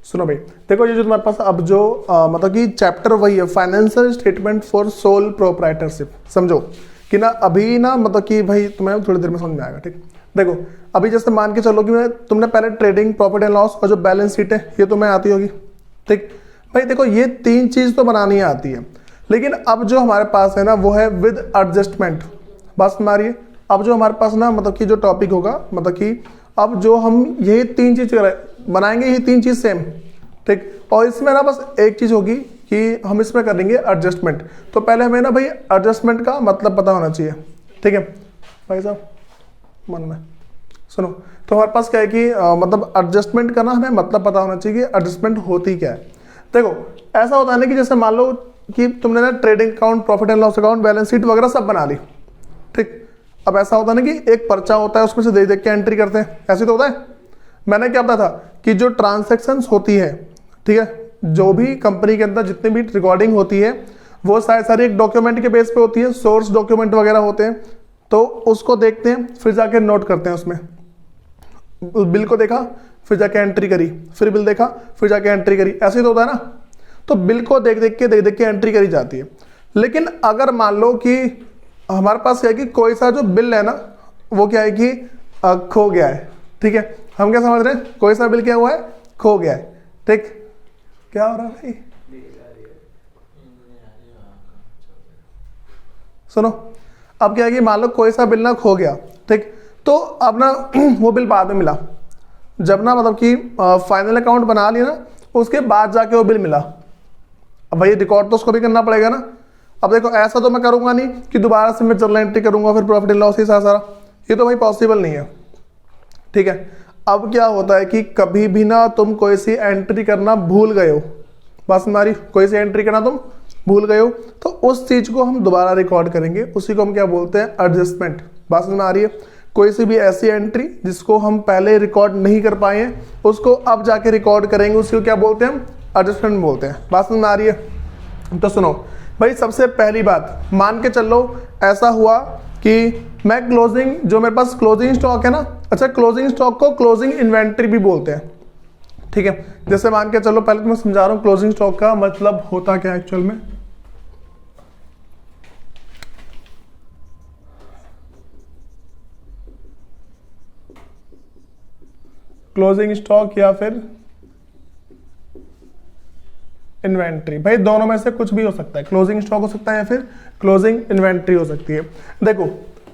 सुनो भाई, देखो ये जो तुम्हारे पास अब जो मतलब कि चैप्टर वही है, financial statement for sole proprietorship. समझो कि ना अभी ना मतलब कि भाई तुम्हें थोड़ी देर में समझ में आएगा। ठीक, देखो अभी जैसे मान के चलो कि तुमने पहले ट्रेडिंग, प्रॉफिट एंड लॉस और जो बैलेंस शीट है ये तुम्हें आती होगी। ठीक भाई, देखो ये तीन चीज तो बनानी आती है, लेकिन अब जो हमारे पास है ना वो है विद एडजस्टमेंट। बस मारिए, अब जो हमारे पास ना मतलब कि जो टॉपिक होगा, मतलब कि अब जो हम यही तीन चीज बनाएंगे, ये तीन चीज सेम। ठीक, और इसमें ना बस एक चीज होगी कि हम इसमें करेंगे एडजस्टमेंट। तो पहले हमें ना भाई एडजस्टमेंट का मतलब पता होना चाहिए। ठीक है भाई साहब, मन में सुनो, तो हमारे पास क्या है कि मतलब एडजस्टमेंट का ना हमें मतलब पता होना चाहिए कि एडजस्टमेंट होती क्या है। देखो ऐसा होता है ना कि जैसे मान लो कि तुमने ना trading account, profit and loss account, balance sheet वगैरह सब बना ली। ठीक, अब ऐसा होता है ना कि एक पर्चा होता है, उसमें से देख देख के एंट्री करते हैं, ऐसे तो होता है। मैंने क्या बताया था कि जो ट्रांजैक्शंस होती है, ठीक है, जो भी कंपनी के अंदर जितनी भी रिकॉर्डिंग होती है वो सारी एक डॉक्यूमेंट के बेस पे होती है, सोर्स डॉक्यूमेंट वगैरह होते हैं। तो उसको देखते हैं, फिर जाके नोट करते हैं उसमें। बिल को देखा, फिर जाके एंट्री करी, फिर बिल देखा, फिर जाके एंट्री करी, ऐसे तो होता है ना। तो बिल को देख देख के एंट्री करी जाती है। लेकिन अगर मान लो कि हमारे पास क्या है कि कोई सा जो बिल है ना वो क्या है कि खो गया है। ठीक है, हम क्या समझ रहे हैं, कोई सा बिल क्या हुआ है, खो गया है। ठीक, क्या हो रहा है भाई, सुनो, अब क्या है कि मान लो कोई सा बिल ना खो गया। ठीक, तो अब ना वो बिल बाद में मिला, जब ना मतलब कि फाइनल अकाउंट बना लिया ना, उसके बाद जाके वो बिल मिला। अब भाई रिकॉर्ड तो उसको भी करना पड़ेगा ना। अब देखो ऐसा तो मैं करूंगा नहीं कि दोबारा से मैं जर्नल एंट्री करूंगा फिर प्रॉफिट एंड लॉस ही सारा, ये तो भाई पॉसिबल नहीं है। ठीक है, अब क्या होता है कि कभी भी ना तुम कोई सी एंट्री करना भूल गए हो, बस हमारी कोई सी एंट्री करना तुम भूल गए हो, तो उस चीज को हम दोबारा रिकॉर्ड करेंगे, उसी को हम क्या बोलते हैं, एडजस्टमेंट। बात समझ में आ रही है। कोई सी भी ऐसी एंट्री जिसको हम पहले रिकॉर्ड नहीं कर पाए हैं, उसको अब जाके रिकॉर्ड करेंगे, उसी को क्या बोलते हैं, हम एडजस्टमेंट बोलते हैं। बात समझ में आ रही है। तो सुनो भाई, सबसे पहली बात मान के चलो ऐसा हुआ कि मैं क्लोजिंग, जो मेरे पास क्लोजिंग स्टॉक है ना, अच्छा क्लोजिंग स्टॉक को क्लोजिंग इन्वेंट्री भी बोलते हैं। ठीक है, जैसे मान के चलो, पहले तो मैं समझा रहा हूं क्लोजिंग स्टॉक का मतलब होता क्या है एक्चुअल में। क्लोजिंग स्टॉक या फिर इन्वेंट्री, भाई दोनों में से कुछ भी हो सकता है, क्लोजिंग स्टॉक हो सकता है या फिर क्लोजिंग इन्वेंट्री हो सकती है। देखो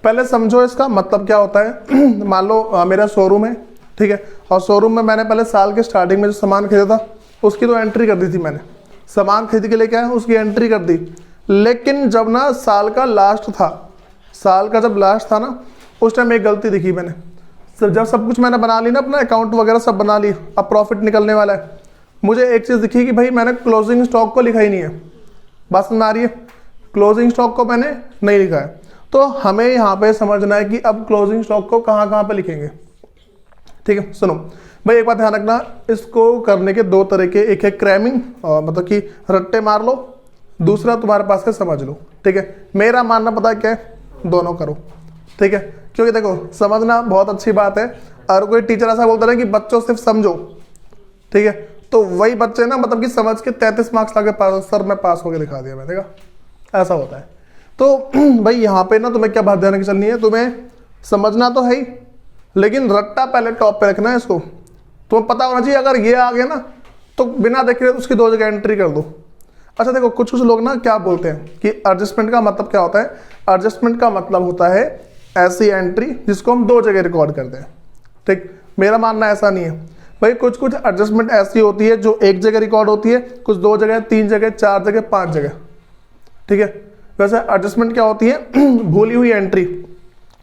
पहले समझो इसका मतलब क्या होता है। मान लो मेरा शोरूम है, ठीक है, और शोरूम में मैंने पहले साल के स्टार्टिंग में जो सामान खरीदा था उसकी तो एंट्री कर दी थी मैंने, सामान खरीद के लेके आया उसकी एंट्री कर दी। लेकिन जब ना साल का लास्ट था, साल का जब लास्ट था ना, उस टाइम एक गलती दिखी मैंने। जब सब कुछ मैंने बना ली ना, अपना अकाउंट वगैरह सब बना ली, अब प्रॉफिट निकलने वाला है, मुझे एक चीज दिखी कि भाई मैंने क्लोजिंग स्टॉक को लिखा ही नहीं है। बात समझ आ रही है, क्लोजिंग स्टॉक को मैंने नहीं लिखा है। तो हमें यहाँ पे समझना है कि अब क्लोजिंग स्टॉक को कहाँ कहाँ पे लिखेंगे। ठीक है, सुनो भाई एक बात ध्यान रखना, इसको करने के दो तरीके, एक है क्रैमिंग, मतलब कि रट्टे मार लो, दूसरा तुम्हारे पास के समझ लो। ठीक है, मेरा मानना पता है क्या है, दोनों करो। ठीक है, क्योंकि देखो समझना बहुत अच्छी बात है, और कोई टीचर ऐसा बोलता है कि बच्चों सिर्फ समझो, ठीक है, तो वही बच्चे ना मतलब कि समझ के 33 मार्क्स लाके पास, सर मैं पास होकर दिखा दिया मैं, देखा ऐसा होता है। तो भाई यहाँ पे ना तुम्हें क्या बात ध्यान रखनी चलनी है, तुम्हें समझना तो है ही, लेकिन रट्टा पहले टॉप पे रखना है इसको। तुम्हें पता होना चाहिए, अगर ये आ गया ना तो बिना देखे उसकी दो जगह एंट्री कर दो। अच्छा देखो कुछ लोग ना क्या बोलते हैं कि एडजस्टमेंट का मतलब क्या होता है, एडजस्टमेंट का मतलब होता है ऐसी एंट्री जिसको हम दो जगह रिकॉर्ड करते हैं। ठीक, मेरा मानना ऐसा नहीं है भाई, कुछ कुछ एडजस्टमेंट ऐसी होती है जो एक जगह रिकॉर्ड होती है, कुछ दो जगह, तीन जगह, चार जगह, पांच जगह। ठीक है, वैसे एडजस्टमेंट क्या होती है, भूली हुई एंट्री।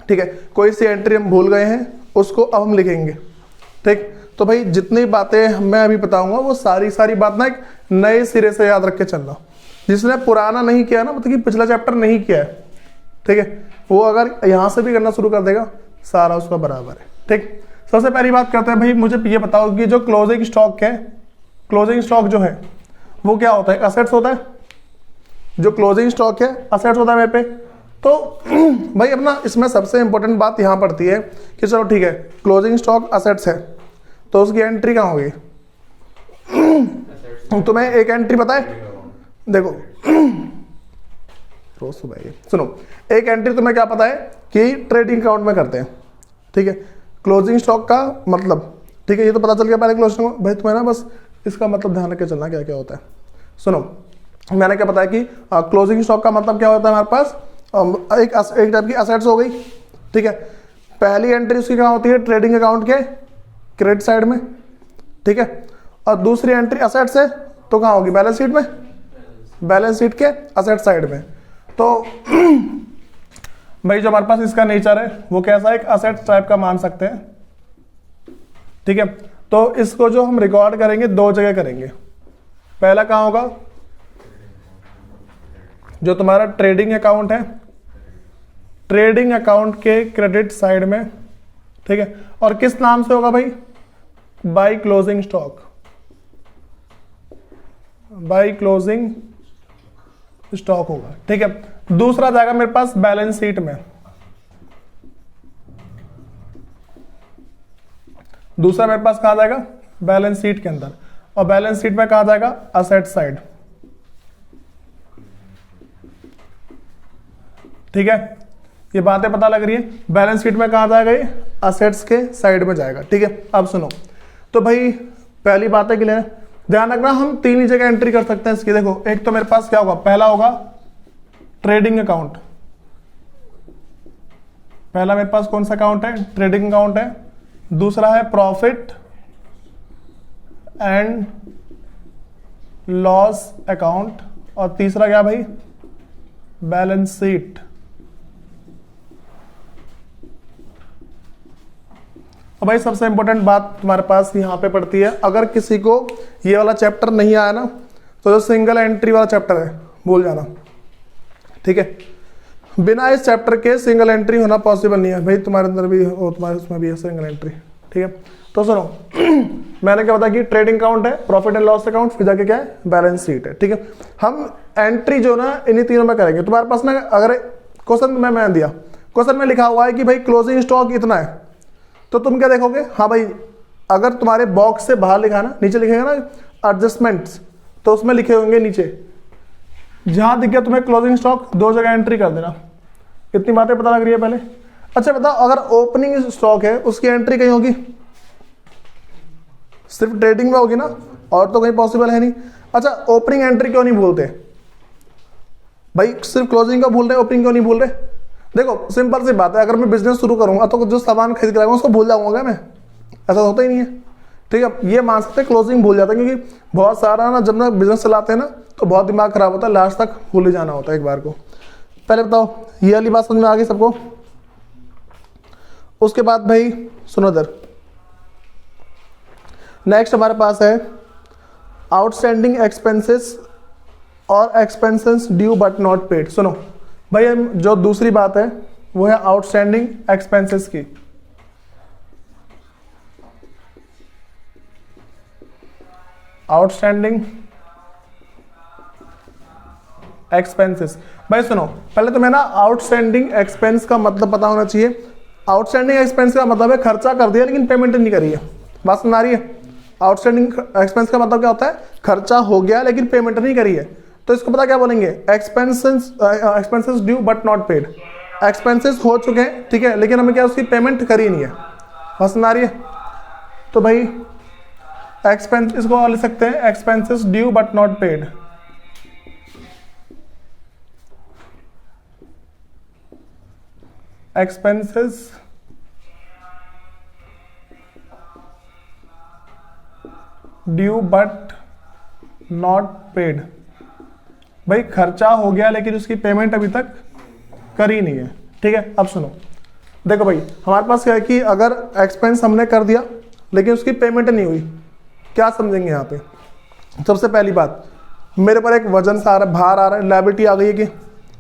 ठीक है, कोई सी एंट्री हम भूल गए हैं उसको अब हम लिखेंगे। ठीक, तो भाई जितनी बातें मैं अभी बताऊंगा वो सारी बात ना एक नए सिरे से याद रख के चलना। जिसने पुराना नहीं किया ना, मतलब कि पिछला चैप्टर नहीं किया है, ठीक है, वो अगर यहां से भी करना शुरू कर देगा सारा उसका बराबर है। ठीक, सबसे पहली बात करते हैं भाई, मुझे ये बताओ कि जो क्लोजिंग स्टॉक है, क्लोजिंग स्टॉक जो है वो क्या होता है, असेट्स होता है। जो क्लोजिंग स्टॉक है असेट्स होता है मेरे पे। तो भाई अपना इसमें सबसे इंपॉर्टेंट बात यहां पड़ती है कि चलो ठीक है, क्लोजिंग स्टॉक असेट्स है तो उसकी एंट्री कहाँ होगी। तुम्हें एक एंट्री पता है, देखो रोज सुबह सुनो, एक एंट्री तुम्हें क्या पता है कि ट्रेडिंग अकाउंट में करते हैं, ठीक है। क्लोजिंग स्टॉक का मतलब, ठीक है, ये तो पता चल गया पहले क्लोजिंग। भाई तुम्हें ना बस इसका मतलब ध्यान रख के चलना क्या क्या होता है। सुनो, मैंने क्या बताया कि क्लोजिंग स्टॉक का मतलब क्या होता है, हमारे पास एक टाइप की असेट्स हो गई, ठीक है। पहली एंट्री उसकी कहाँ होती है, ट्रेडिंग अकाउंट के क्रेडिट साइड में, ठीक है। और दूसरी एंट्री असेट्स है तो कहाँ होगी, बैलेंस शीट में, बैलेंस शीट के असेट साइड में। तो भाई जो हमारे पास इसका नेचर है वो कैसा है, एक असेट टाइप का मान सकते हैं, ठीक है। तो इसको जो हम रिकॉर्ड करेंगे दो जगह करेंगे। पहला कहाँ होगा, जो तुम्हारा ट्रेडिंग अकाउंट है, ट्रेडिंग अकाउंट के क्रेडिट साइड में, ठीक है। और किस नाम से होगा भाई, by closing stock, by closing stock होगा, ठीक है। दूसरा जाएगा मेरे पास बैलेंस शीट में, दूसरा मेरे पास कहां जाएगा, बैलेंस शीट के अंदर। और बैलेंस शीट में कहां जाएगा, असेट साइड, ठीक है। ये बातें पता लग रही है, बैलेंस शीट में कहां जाएगा, ये असेट्स के साइड में जाएगा, ठीक है। अब सुनो, तो भाई पहली बात है क्लियर, ध्यान रखना हम तीन ही जगह एंट्री कर सकते हैं इसकी। देखो एक तो मेरे पास क्या होगा, पहला होगा ट्रेडिंग अकाउंट, पहला मेरे पास कौन सा अकाउंट है, ट्रेडिंग अकाउंट है। दूसरा है प्रॉफिट एंड लॉस अकाउंट। और तीसरा क्या भाई, बैलेंस शीट। अब भाई सबसे इंपॉर्टेंट बात तुम्हारे पास यहां पे पड़ती है, अगर किसी को ये वाला चैप्टर नहीं आया ना, तो जो सिंगल एंट्री वाला चैप्टर है भूल जाना, ठीक है। बिना इस चैप्टर के सिंगल एंट्री होना पॉसिबल नहीं है भाई, तुम्हारे अंदर भी हो, तुम्हारे उसमें भी है सिंगल एंट्री, ठीक है। तो सुनो मैंने क्या बताया कि ट्रेडिंग अकाउंट है, प्रॉफिट एंड लॉस अकाउंट, फिर जाके क्या है, बैलेंस शीट है, ठीक है। हम एंट्री जो ना इन्हीं तीनों में करेंगे। तुम्हारे पास ना अगर क्वेश्चन में मैं दिया, क्वेश्चन में लिखा हुआ है कि भाई क्लोजिंग स्टॉक इतना है, तो तुम क्या देखोगे, हाँ भाई अगर तुम्हारे बॉक्स से बाहर लिखा ना, नीचे लिखेगा ना एडजस्टमेंट्स, तो उसमें लिखे होंगे नीचे, जहां दिख गया तुम्हें क्लोजिंग स्टॉक दो जगह एंट्री कर देना। इतनी बातें पता लग रही है पहले। अच्छा बताओ, अगर ओपनिंग स्टॉक है उसकी एंट्री कहीं होगी, सिर्फ ट्रेडिंग में होगी ना, और तो कहीं पॉसिबल है नहीं। अच्छा ओपनिंग एंट्री क्यों नहीं भूलते भाई, सिर्फ क्लोजिंग का भूल रहे, ओपनिंग क्यों नहीं भूल रहे। देखो सिंपल सी बात है, अगर मैं बिजनेस शुरू करूंगा तो जो सामान खरीद के लाऊंगा उसको भूल जाऊंगा मैं, ऐसा होता ही नहीं है, ठीक है। ये मान सकते हैं क्लोजिंग भूल जाता है, क्योंकि बहुत सारा ना जब ना बिजनेस चलाते हैं ना तो बहुत दिमाग खराब होता है, लास्ट तक भूल ही जाना होता है एक बार को। पहले बताओ ये वाली बात समझ में आ गई सबको। उसके बाद भाई सुनो इधर, नेक्स्ट हमारे पास है आउटस्टैंडिंग एक्सपेंसेस और expenses due but not paid. सुनो भाई, हम जो दूसरी बात है वो है आउटस्टैंडिंग एक्सपेंसेस की। आउटस्टैंडिंग एक्सपेंसेस, भाई सुनो पहले तुम्हें ना आउटस्टैंडिंग एक्सपेंस का मतलब पता होना चाहिए। आउटस्टैंडिंग एक्सपेंस का मतलब है खर्चा कर दिया लेकिन पेमेंट नहीं करी है, बात सुन आ रही है। आउटस्टैंडिंग एक्सपेंस का मतलब क्या होता है, खर्चा हो गया लेकिन पेमेंट नहीं करी है, तो इसको पता क्या बोलेंगे, expenses due but not paid. Expenses हो चुके हैं, ठीक है, लेकिन हमें क्या उसकी पेमेंट करी नहीं है, बात सुन आ रही है। तो भाई एक्सपेंस, इसको और लिख सकते हैं expenses due but not paid. Expenses due but not paid, भाई खर्चा हो गया लेकिन उसकी पेमेंट अभी तक करी नहीं है, ठीक है। अब सुनो देखो भाई, हमारे पास क्या है कि अगर एक्सपेंस हमने कर दिया लेकिन उसकी पेमेंट नहीं हुई, क्या समझेंगे यहाँ पे। सबसे पहली बात, मेरे पर एक वजन सा आ रहा है, भार आ रहा है, लायबिलिटी आ गई है कि,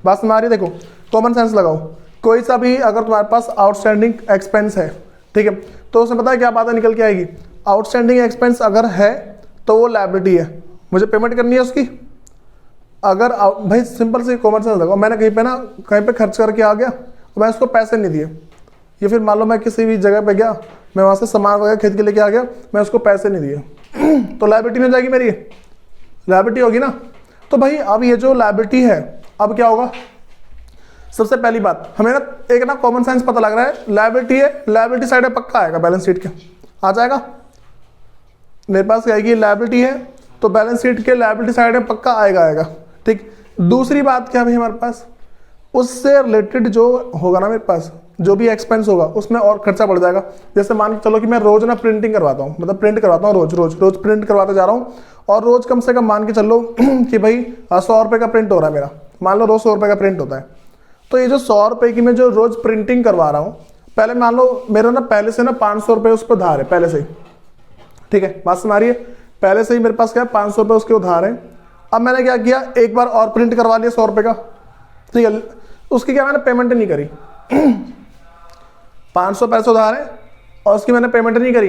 बात समझ आ रही है। देखो कॉमन सेंस लगाओ, कोई सा भी अगर तुम्हारे पास आउटस्टैंडिंग एक्सपेंस है, ठीक है, तो उसमें पता है क्या बातें निकल के आएगी। आउटस्टैंडिंग एक्सपेंस अगर है तो वो लायबिलिटी है, मुझे पेमेंट करनी है उसकी। अगर भाई सिंपल से कॉमन सेंस लगाओ, मैंने कहीं पे ना कहीं पे खर्च करके आ गया, मैं उसको पैसे नहीं दिए, या फिर मान लो मैं किसी भी जगह पे गया, मैं वहाँ से सामान वगैरह खरीद के लेके आ गया, मैं उसको पैसे नहीं दिए, तो लायबिलिटी नहीं हो जाएगी मेरी, लायबिलिटी होगी ना। तो भाई अब ये जो लायबिलिटी है, अब क्या होगा, सबसे पहली बात हमें ना एक ना कॉमन सेंस पता लग रहा है, लायबिलिटी है, लायबिलिटी साइड में पक्का आएगा, बैलेंस शीट के आ जाएगा। मेरे पास क्या आएगी, लायबिलिटी है तो बैलेंस शीट के लायबिलिटी साइड में पक्का आएगा। ठीक, दूसरी बात क्या भाई, हमारे पास उससे रिलेटेड जो होगा ना, मेरे पास जो भी एक्सपेंस होगा उसमें और खर्चा बढ़ जाएगा। जैसे मान के चलो कि मैं रोज ना प्रिंटिंग करवाता हूँ, मतलब प्रिंट करवाता हूँ, रोज प्रिंट करवाते जा रहा हूँ, और रोज कम से कम मान के चलो कि भाई 100 रुपये का प्रिंट हो रहा है मेरा, मान लो रोज 100 रुपये का प्रिंट होता है। तो ये जो 100 रुपये की मैं जो रोज प्रिंटिंग करवा रहा हूँ, पहले मान लो मेरा ना पहले से ना 500 रुपये उस पर उधार है पहले से ही। ठीक है, बात समझ आ रही है, पहले से ही मेरे पास क्या है, 500 रुपये उसके उधार है। अब मैंने क्या किया, एक बार और प्रिंट करवा लिया 100 रुपये का, ठीक है, उसकी क्या मैंने पेमेंट नहीं करी 500 पैसे उधार है और उसकी मैंने पेमेंट नहीं करी,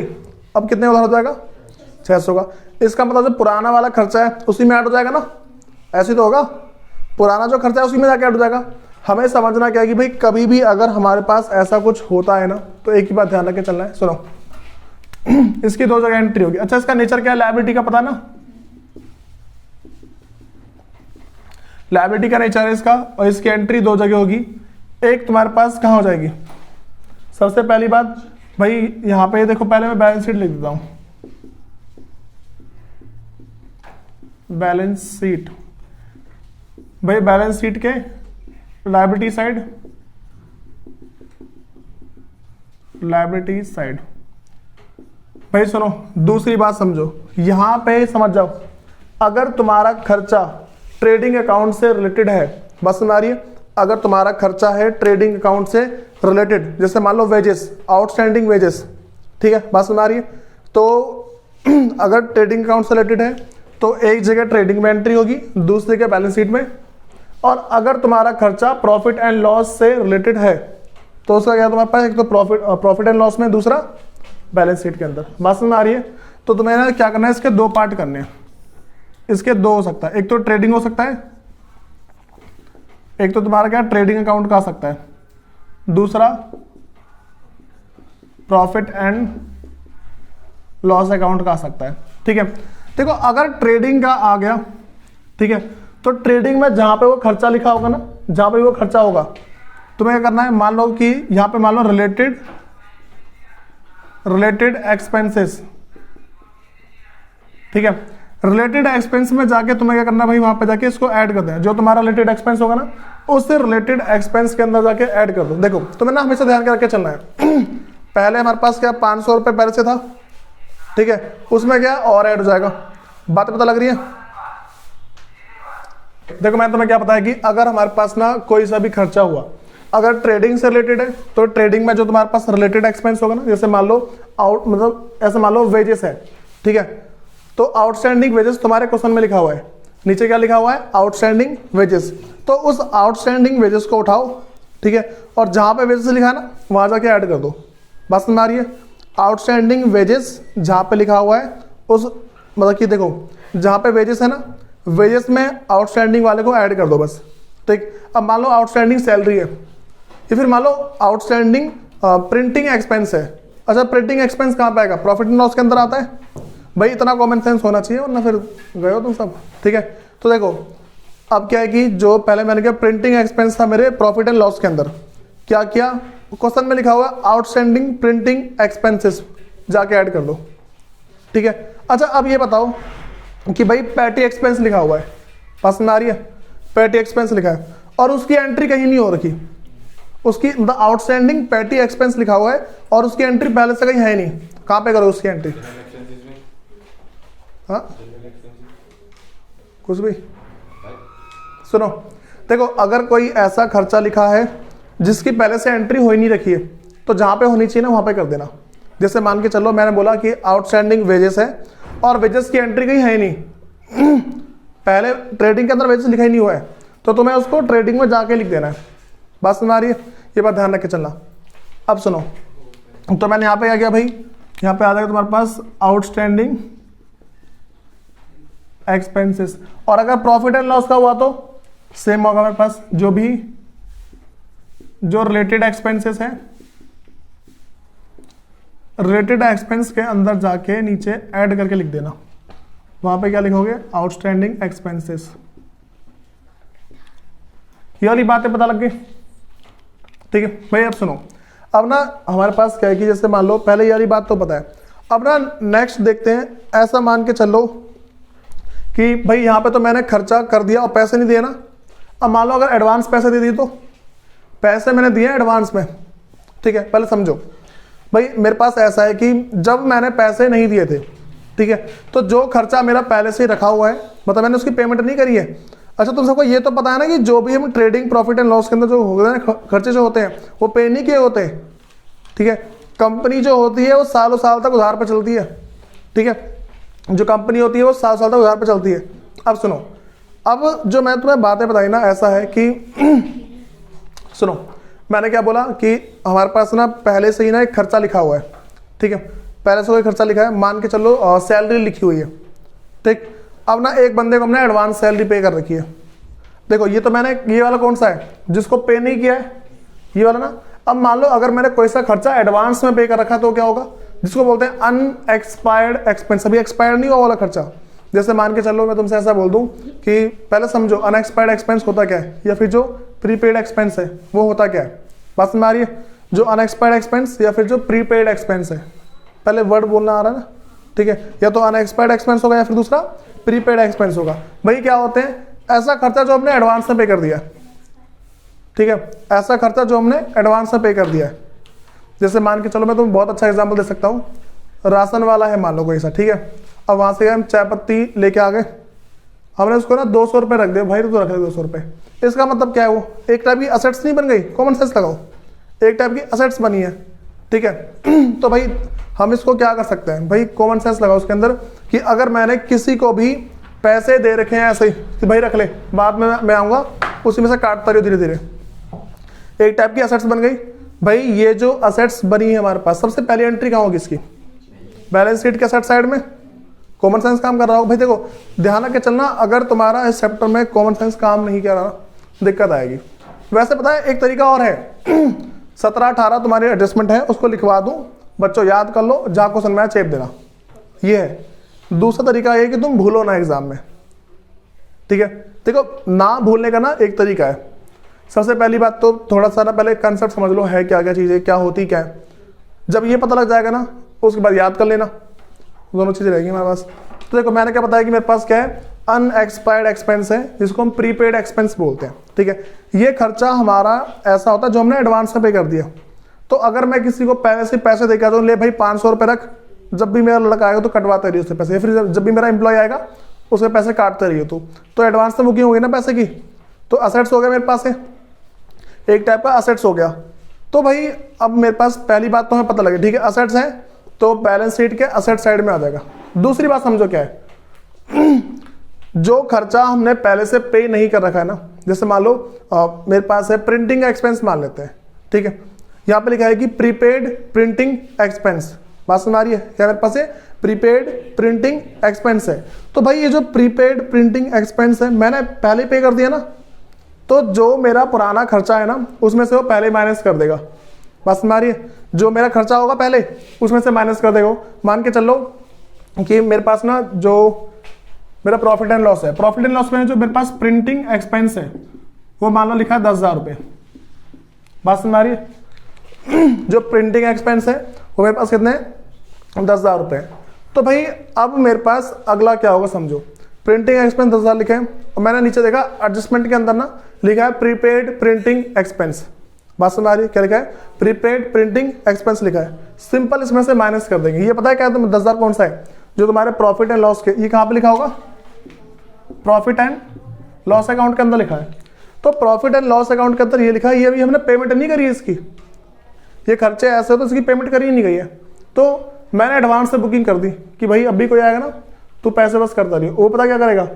अब कितने उधार हो जाएगा, 600 का। इसका मतलब जो पुराना वाला खर्चा है उसी में ऐड हो जाएगा ना, ऐसे तो होगा, पुराना जो खर्चा है उसी में जाके ऐड हो जाएगा। हमें समझना क्या है कि भाई कभी भी अगर हमारे पास ऐसा कुछ होता है ना, तो एक ही बात ध्यान रख के चलना है। सुनो इसकी दो जगह एंट्री होगी। अच्छा, इसका नेचर क्या है, लायबिलिटी का पता ना, लायबिलिटी का नेचर है इसका, और इसकी एंट्री दो जगह होगी। एक तुम्हारे पास कहाँ हो जाएगी, सबसे पहली बात भाई यहां पे देखो, पहले मैं बैलेंस शीट लिख देता हूं, बैलेंस शीट, भाई बैलेंस शीट के लायबिलिटी साइड, लायबिलिटी साइड। भाई सुनो, दूसरी बात समझो, यहां पे समझ जाओ, अगर तुम्हारा खर्चा ट्रेडिंग अकाउंट से रिलेटेड है, बस समझ आ रही है, अगर तुम्हारा खर्चा है ट्रेडिंग अकाउंट से रिलेटेड, जैसे मान लो वेजेस, आउटस्टैंडिंग वेजेस, ठीक है, बात समझ आ रही है, तो अगर ट्रेडिंग अकाउंट से रिलेटेड है तो एक जगह ट्रेडिंग में एंट्री होगी, दूसरी जगह बैलेंस शीट में। और अगर तुम्हारा खर्चा प्रॉफिट एंड लॉस से रिलेटेड है तो उसका क्या तुम्हारे पास, एक तो प्रॉफिट एंड लॉस में, दूसरा बैलेंस शीट के अंदर। बात समझ आ रही है, तो तुम्हें ना क्या करना है, इसके दो पार्ट करने हैं, इसके दो हो सकता है, एक तो ट्रेडिंग हो सकता है, एक तो तुम्हारा क्या ट्रेडिंग अकाउंट का आ सकता है, दूसरा प्रॉफिट एंड लॉस अकाउंट का आ सकता है। ठीक है, देखो अगर ट्रेडिंग का आ गया, ठीक है, तो ट्रेडिंग में जहां पे वो खर्चा लिखा होगा ना, जहां पे वो खर्चा होगा, तुम्हें क्या करना है, मान लो कि यहां पे मान लो रिलेटेड एक्सपेंसेस, ठीक है, रिलेटेड एक्सपेंस में जाके तुम्हें क्या करना है भाई, वहां पे जाके इसको ऐड कर देना, जो तुम्हारा रिलेटेड एक्सपेंस होगा ना उससे रिलेटेड एक्सपेंस के अंदर जाके ऐड कर दो। देखो तुम्हें ना हमेशा ध्यान करके चलना है पहले हमारे पास क्या 500 रुपये पहले से था, ठीक है, उसमें क्या और ऐड हो जाएगा, बात पता लग रही है। देखो मैं तुम्हें क्या पता है कि अगर हमारे पास ना कोई सा भी खर्चा हुआ, अगर ट्रेडिंग से रिलेटेड है तो ट्रेडिंग में जो तुम्हारे पास रिलेटेड एक्सपेंस होगा ना, जैसे मान लो मतलब ऐसे मान लो वेजेस है, ठीक है, तो आउटस्टैंडिंग वेजेस तुम्हारे क्वेश्चन में लिखा हुआ है, नीचे क्या लिखा हुआ है, आउटस्टैंडिंग वेजेस, तो उस आउटस्टैंडिंग वेजेस को उठाओ, ठीक है, और जहां पे वेजेस लिखा है ना वहां जाके ऐड कर दो। बस समझ आ रही है, आउटस्टैंडिंग वेजेस जहां पे लिखा हुआ है उस, मतलब कि देखो जहां पे वेजेस है ना, वेजेस में आउटस्टैंडिंग वाले को ऐड कर दो बस। ठीक, अब मान लो आउटस्टैंडिंग सैलरी है, या फिर मान लो आउटस्टैंडिंग प्रिंटिंग एक्सपेंस है। अच्छा, प्रिंटिंग एक्सपेंस कहाँ पे आएगा, प्रॉफिट एंड लॉस के अंदर आता है। भाई इतना कॉमन सेंस होना चाहिए, वरना फिर गए हो तुम सब। ठीक है, तो देखो अब क्या है कि जो पहले मैंने किया प्रिंटिंग एक्सपेंस था मेरे प्रॉफिट एंड लॉस के अंदर, क्या किया, क्वेश्चन में लिखा हुआ आउटस्टैंडिंग प्रिंटिंग एक्सपेंसेस, जाके ऐड कर दो। ठीक है, अच्छा अब ये बताओ कि भाई पैटी एक्सपेंस लिखा हुआ है, पास में आ रही है, पैटी एक्सपेंस लिखा है और उसकी एंट्री कहीं नहीं हो रखी, उसकी द आउटस्टैंडिंग पैटी एक्सपेंस लिखा हुआ है और उसकी एंट्री पहले से कहीं है नहीं, कहां पे करो उसकी एंट्री, हाँ कुछ भी। सुनो देखो, अगर कोई ऐसा खर्चा लिखा है जिसकी पहले से एंट्री हो ही नहीं रखी है, तो जहां पे होनी चाहिए ना वहां पे कर देना। जैसे मान के चलो मैंने बोला कि आउटस्टैंडिंग वेजेस है और वेजेस की एंट्री कहीं है ही नहीं पहले ट्रेडिंग के अंदर वेजेस लिखा ही नहीं हुआ है, तो तुम्हें उसको ट्रेडिंग में जाके लिख देना है। बात समझ आ रही है, ये बात ध्यान रख के चलना। अब सुनो, तो मैंने यहाँ पे क्या किया भाई, यहाँ पे आ जाएगा तुम्हारे पास आउटस्टैंडिंग एक्सपेंसेस, और अगर प्रॉफिट एंड लॉस का हुआ तो सेम होगा मेरे पास, जो भी जो रिलेटेड एक्सपेंसेस है, रिलेटेड एक्सपेंस के अंदर जाके नीचे ऐड करके लिख देना। वहां पे क्या लिखोगे, आउटस्टैंडिंग एक्सपेंसेस। ये वाली बातें पता लग गई, ठीक है भाई। अब सुनो, अब ना हमारे पास क्या है कि जैसे मान लो पहले ये वाली बात तो पता है, अब ना नेक्स्ट देखते हैं। ऐसा मान के चलो कि भाई यहाँ पे तो मैंने खर्चा कर दिया और पैसे नहीं दिए ना। अब मान लो अगर एडवांस पैसे दे दिए, तो पैसे मैंने दिए एडवांस में, ठीक है। पहले समझो भाई, मेरे पास ऐसा है कि जब मैंने पैसे नहीं दिए थे, ठीक है, तो जो खर्चा मेरा पहले से ही रखा हुआ है, मतलब मैंने उसकी पेमेंट नहीं करी है। अच्छा, तुम सबको ये तो पता है ना कि जो भी हम ट्रेडिंग प्रॉफिट एंड लॉस के अंदर जो होते हैं खर्चे जो होते हैं वो पे नहीं किए होते, ठीक है। कंपनी जो होती है वो सालों साल तक उधार पर चलती है, ठीक है। जो कंपनी होती है वो साल साल तक उधार पर चलती है। अब सुनो, अब जो मैं तुम्हें बातें बताई ना, ऐसा है कि सुनो, मैंने क्या बोला कि हमारे पास ना पहले से ही ना एक खर्चा लिखा हुआ है, ठीक है। पहले से कोई खर्चा लिखा है, मान के चलो सैलरी लिखी हुई है, ठीक। अब ना एक बंदे को हमने एडवांस सैलरी पे कर रखी है। देखो ये तो मैंने, ये वाला कौन सा है जिसको पे नहीं किया है, ये वाला ना। अब मान लो अगर मैंने कोई सा खर्चा एडवांस में पे कर रखा तो क्या होगा, जिसको बोलते हैं अनएक्सपायर्ड एक्सपेंस। अभी एक्सपायर नहीं हुआ वाला खर्चा। जैसे मान के चलो मैं तुमसे ऐसा बोल दूं कि पहले समझो अनएक्सपायर्ड एक्सपेंस होता क्या है, या फिर जो प्रीपेड एक्सपेंस है वो होता क्या है। बात समझ आ रही है, जो अनएक्सपायर्ड एक्सपेंस या फिर जो प्रीपेड एक्सपेंस है, पहले वर्ड बोलना आ रहा है ना, ठीक है। या तो अनएक्सपायर्ड एक्सपेंस होगा या फिर दूसरा प्रीपेड एक्सपेंस होगा। भाई क्या होते हैं, ऐसा खर्चा जो हमने एडवांस में पे कर दिया, ठीक है। ऐसा खर्चा जो हमने एडवांस में पे कर दिया है। जैसे मान के चलो मैं तुम्हें बहुत अच्छा एग्जांपल दे सकता हूँ, राशन वाला है मान लो कोई सा, ठीक है। अब वहां से हम चाय पत्ती लेके आ गए, हमने उसको ना 200 रुपये रख दिया, भाई तो रख दे 200 रुपये। इसका मतलब क्या है, वो एक टाइप की असेट्स नहीं बन गई, कॉमन सेंस लगाओ, एक टाइप की असेट्स बनी है, ठीक है। तो भाई हम इसको क्या कर सकते हैं, भाई कॉमन सेंस लगाओ उसके अंदर कि अगर मैंने किसी को भी पैसे दे रखे हैं ऐसे कि भाई रख ले, बाद में मैं आऊँगा उसी में से काटता रहो धीरे धीरे, एक टाइप की असेट्स बन गई। भाई ये जो असेट्स बनी है हमारे पास, सबसे पहली एंट्री कहाँ होगी इसकी, बैलेंस शीट के असेट साइड में। कॉमन सेंस काम कर रहा हो भाई, देखो ध्यान रख के चलना, अगर तुम्हारा इस चैप्टर में कॉमन सेंस काम नहीं कर रहा दिक्कत आएगी। वैसे पता है एक तरीका और है 17-18 तुम्हारी एडजस्टमेंट है, उसको लिखवा दूं, बच्चों याद कर लो, जहाँ क्वेश्चन में चेप देना, ये है। दूसरा तरीका ये कि तुम भूलो ना एग्जाम में, ठीक है। देखो ना भूलने का ना एक तरीका है। सबसे पहली बात तो थोड़ा सा ना पहले कंसेप्ट समझ लो, है क्या क्या चीज़ें, क्या होती क्या है। जब ये पता लग जाएगा ना उसके बाद याद कर लेना, दोनों चीज़ें रहेंगी हमारे पास। तो देखो मैंने क्या बताया कि मेरे पास क्या है, अनएक्सपायर्ड एक्सपेंस है, जिसको हम प्रीपेड एक्सपेंस बोलते हैं, ठीक है। ये खर्चा हमारा ऐसा होता है जो हमने एडवांस में पे कर दिया। तो अगर मैं किसी को पहले से पैसे देकर दूँ, ले भाई 500 रुपये रख, जब भी मेरा लड़का आएगा तो कटवाते रहिए उससे पैसे, फिर जब भी मेरा एम्प्लॉय आएगा उसके पैसे काटते रहिए। तो एडवांस में बुकिंग होगी ना पैसे की, तो असेट्स हो गया मेरे पास है, एक टाइप का असेट्स हो गया। तो भाई अब मेरे पास पहली बात तो हमें पता लगे, ठीक है, असेट्स हैं तो बैलेंस शीट के असेट साइड में आ जाएगा। दूसरी बात समझो क्या है, जो खर्चा हमने पहले से पे नहीं कर रखा है ना, जैसे मान लो मेरे पास है प्रिंटिंग एक्सपेंस मान लेते हैं, ठीक है। यहाँ पे लिखा है कि प्रीपेड प्रिंटिंग एक्सपेंस, बात सुन आ रही है क्या, मेरे पास है प्रीपेड प्रिंटिंग एक्सपेंस है। तो भाई ये जो प्रीपेड प्रिंटिंग एक्सपेंस है मैंने पहले पे कर दिया ना, तो जो मेरा पुराना खर्चा है ना उसमें से वो पहले माइनस कर देगा। बस हमारी जो मेरा खर्चा होगा पहले उसमें से माइनस कर देगा। मान के चलो कि मेरे पास ना जो मेरा प्रॉफिट एंड लॉस है, प्रॉफिट एंड लॉस में जो मेरे पास प्रिंटिंग एक्सपेंस है वो मान लो लिखा है 10,000 रुपये। बात समझ आ रही है, जो प्रिंटिंग एक्सपेंस है वो मेरे पास कितने 10,000 रुपये। तो भाई अब मेरे पास अगला क्या होगा समझो, प्रिंटिंग एक्सपेंस 10,000 लिखे हैं और मैंने नीचे देखा एडजस्टमेंट के अंदर ना लिखा है प्रीपेड प्रिंटिंग एक्सपेंस। बात समझ आ रही है, क्या लिखा है प्रीपेड प्रिंटिंग एक्सपेंस लिखा है। सिंपल इसमें से माइनस कर देंगे। ये पता है क्या तुम 10,000 कौन सा है, जो तुम्हारे प्रॉफिट एंड लॉस के, ये कहाँ पे लिखा होगा, प्रॉफिट एंड लॉस अकाउंट के अंदर लिखा है। तो प्रॉफिट एंड लॉस अकाउंट के अंदर ये लिखा है, ये भी हमने पेमेंट नहीं करी है इसकी, ये खर्चे ऐसे हो तो इसकी पेमेंट करी ही नहीं गई है। तो मैंने एडवांस से बुकिंग कर दी कि भाई अभी कोई आएगा ना तू पैसे बस करता रही, वो पता क्या करेगा,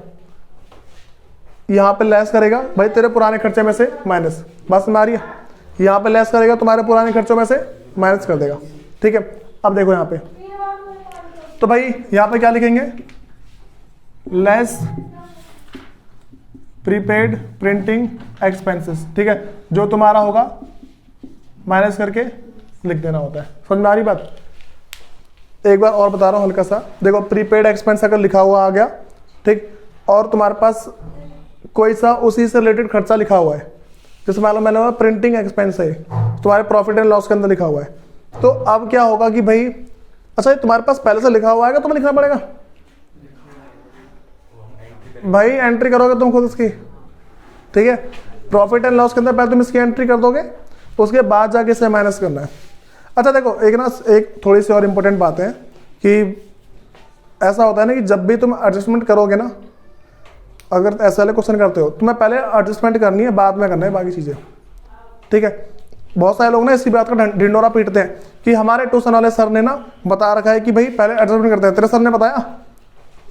यहाँ पे लेस करेगा भाई तेरे पुराने खर्चे में से माइनस। बात समझ आ रही है, यहाँ पे लेस करेगा तुम्हारे पुराने खर्चों में से माइनस कर देगा, ठीक है। अब देखो यहाँ पे, तो भाई यहाँ पे क्या लिखेंगे, लेस प्रीपेड प्रिंटिंग एक्सपेंसेस, ठीक है। जो तुम्हारा होगा माइनस करके लिख देना होता है। समझ में आ रही बात, एक बार और बता रहा हूँ हल्का सा। देखो प्रीपेड एक्सपेंस अगर लिखा हुआ आ गया ठीक। और तुम्हारे पास कोई सा उसी से रिलेटेड खर्चा लिखा हुआ है, जैसे मान लो मैंने प्रिंटिंग एक्सपेंस है, तुम्हारे प्रॉफिट एंड लॉस के अंदर लिखा हुआ है। तो अब क्या होगा कि भाई, अच्छा तुम्हारे पास पहले से लिखा हुआ है, तुम्हें लिखना पड़ेगा भाई, एंट्री करोगे तुम खुद इसकी, ठीक है। प्रॉफिट एंड लॉस के अंदर पहले तुम इसकी एंट्री कर दोगे, उसके बाद जाके इसे माइनस करना है। अच्छा देखो, एक थोड़ी सी और इंपॉर्टेंट बात है कि ऐसा होता है ना कि जब भी तुम एडजस्टमेंट करोगे ना, अगर ऐसे वाले क्वेश्चन करते हो, तुम्हें पहले एडजस्टमेंट करनी है, बाद में करना है बाकी चीज़ें, ठीक है। बहुत सारे लोग ना इसी बात का ढिंडोरा पीटते हैं कि हमारे ट्यूशन वाले सर ने ना बता रखा है कि भाई पहले एडजस्टमेंट करते हैं। तेरे सर ने बताया?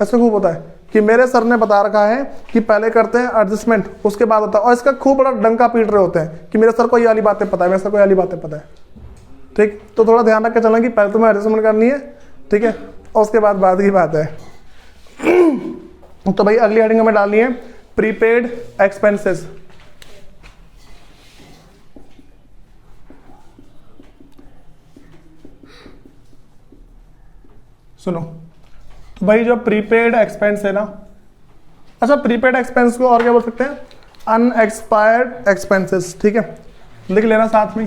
ऐसे खूब होता है कि मेरे सर ने बता रखा है कि पहले करते हैं एडजस्टमेंट, उसके बाद होता है, और इसका खूब बड़ा डंका पीट रहे होते हैं कि मेरे सर को ये वाली बातें पता है, मेरे सर को ये वाली बातें पता है, ठीक। तो थोड़ा ध्यान रख के चलना कि पहले तुम्हें एडजस्टमेंट करनी है, ठीक है, और उसके बाद की बात है। तो भाई अगली हेडिंग हमें डालनी है प्रीपेड एक्सपेंसेस। सुनो, तो भाई जो प्रीपेड एक्सपेंस है ना, अच्छा प्रीपेड एक्सपेंस को और क्या बोल सकते हैं? अनएक्सपायर्ड एक्सपेंसेस, ठीक है, लिख लेना साथ में।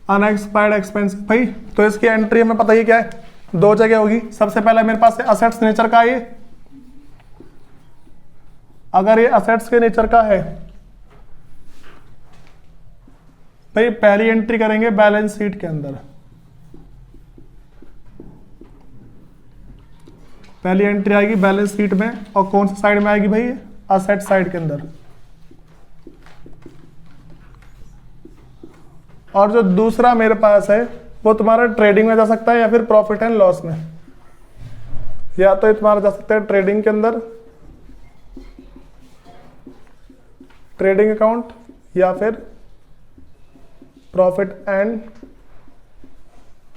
अनएक्सपायर्ड एक्सपेंस भाई, तो इसकी एंट्री हमें पता ही क्या है, दो जगह होगी। सबसे पहले मेरे पास असेट्स नेचर का है, अगर ये असेट्स के नेचर का है भाई, पहली एंट्री करेंगे बैलेंस शीट के अंदर, पहली एंट्री आएगी बैलेंस शीट में, और कौन सी साइड में आएगी भाई? असेट साइड के अंदर। और जो दूसरा मेरे पास है वो तुम्हारा ट्रेडिंग में जा सकता है या फिर प्रॉफिट एंड लॉस में, या तो ये तुम्हारा जा सकता है ट्रेडिंग के अंदर, ट्रेडिंग अकाउंट, या फिर प्रॉफिट एंड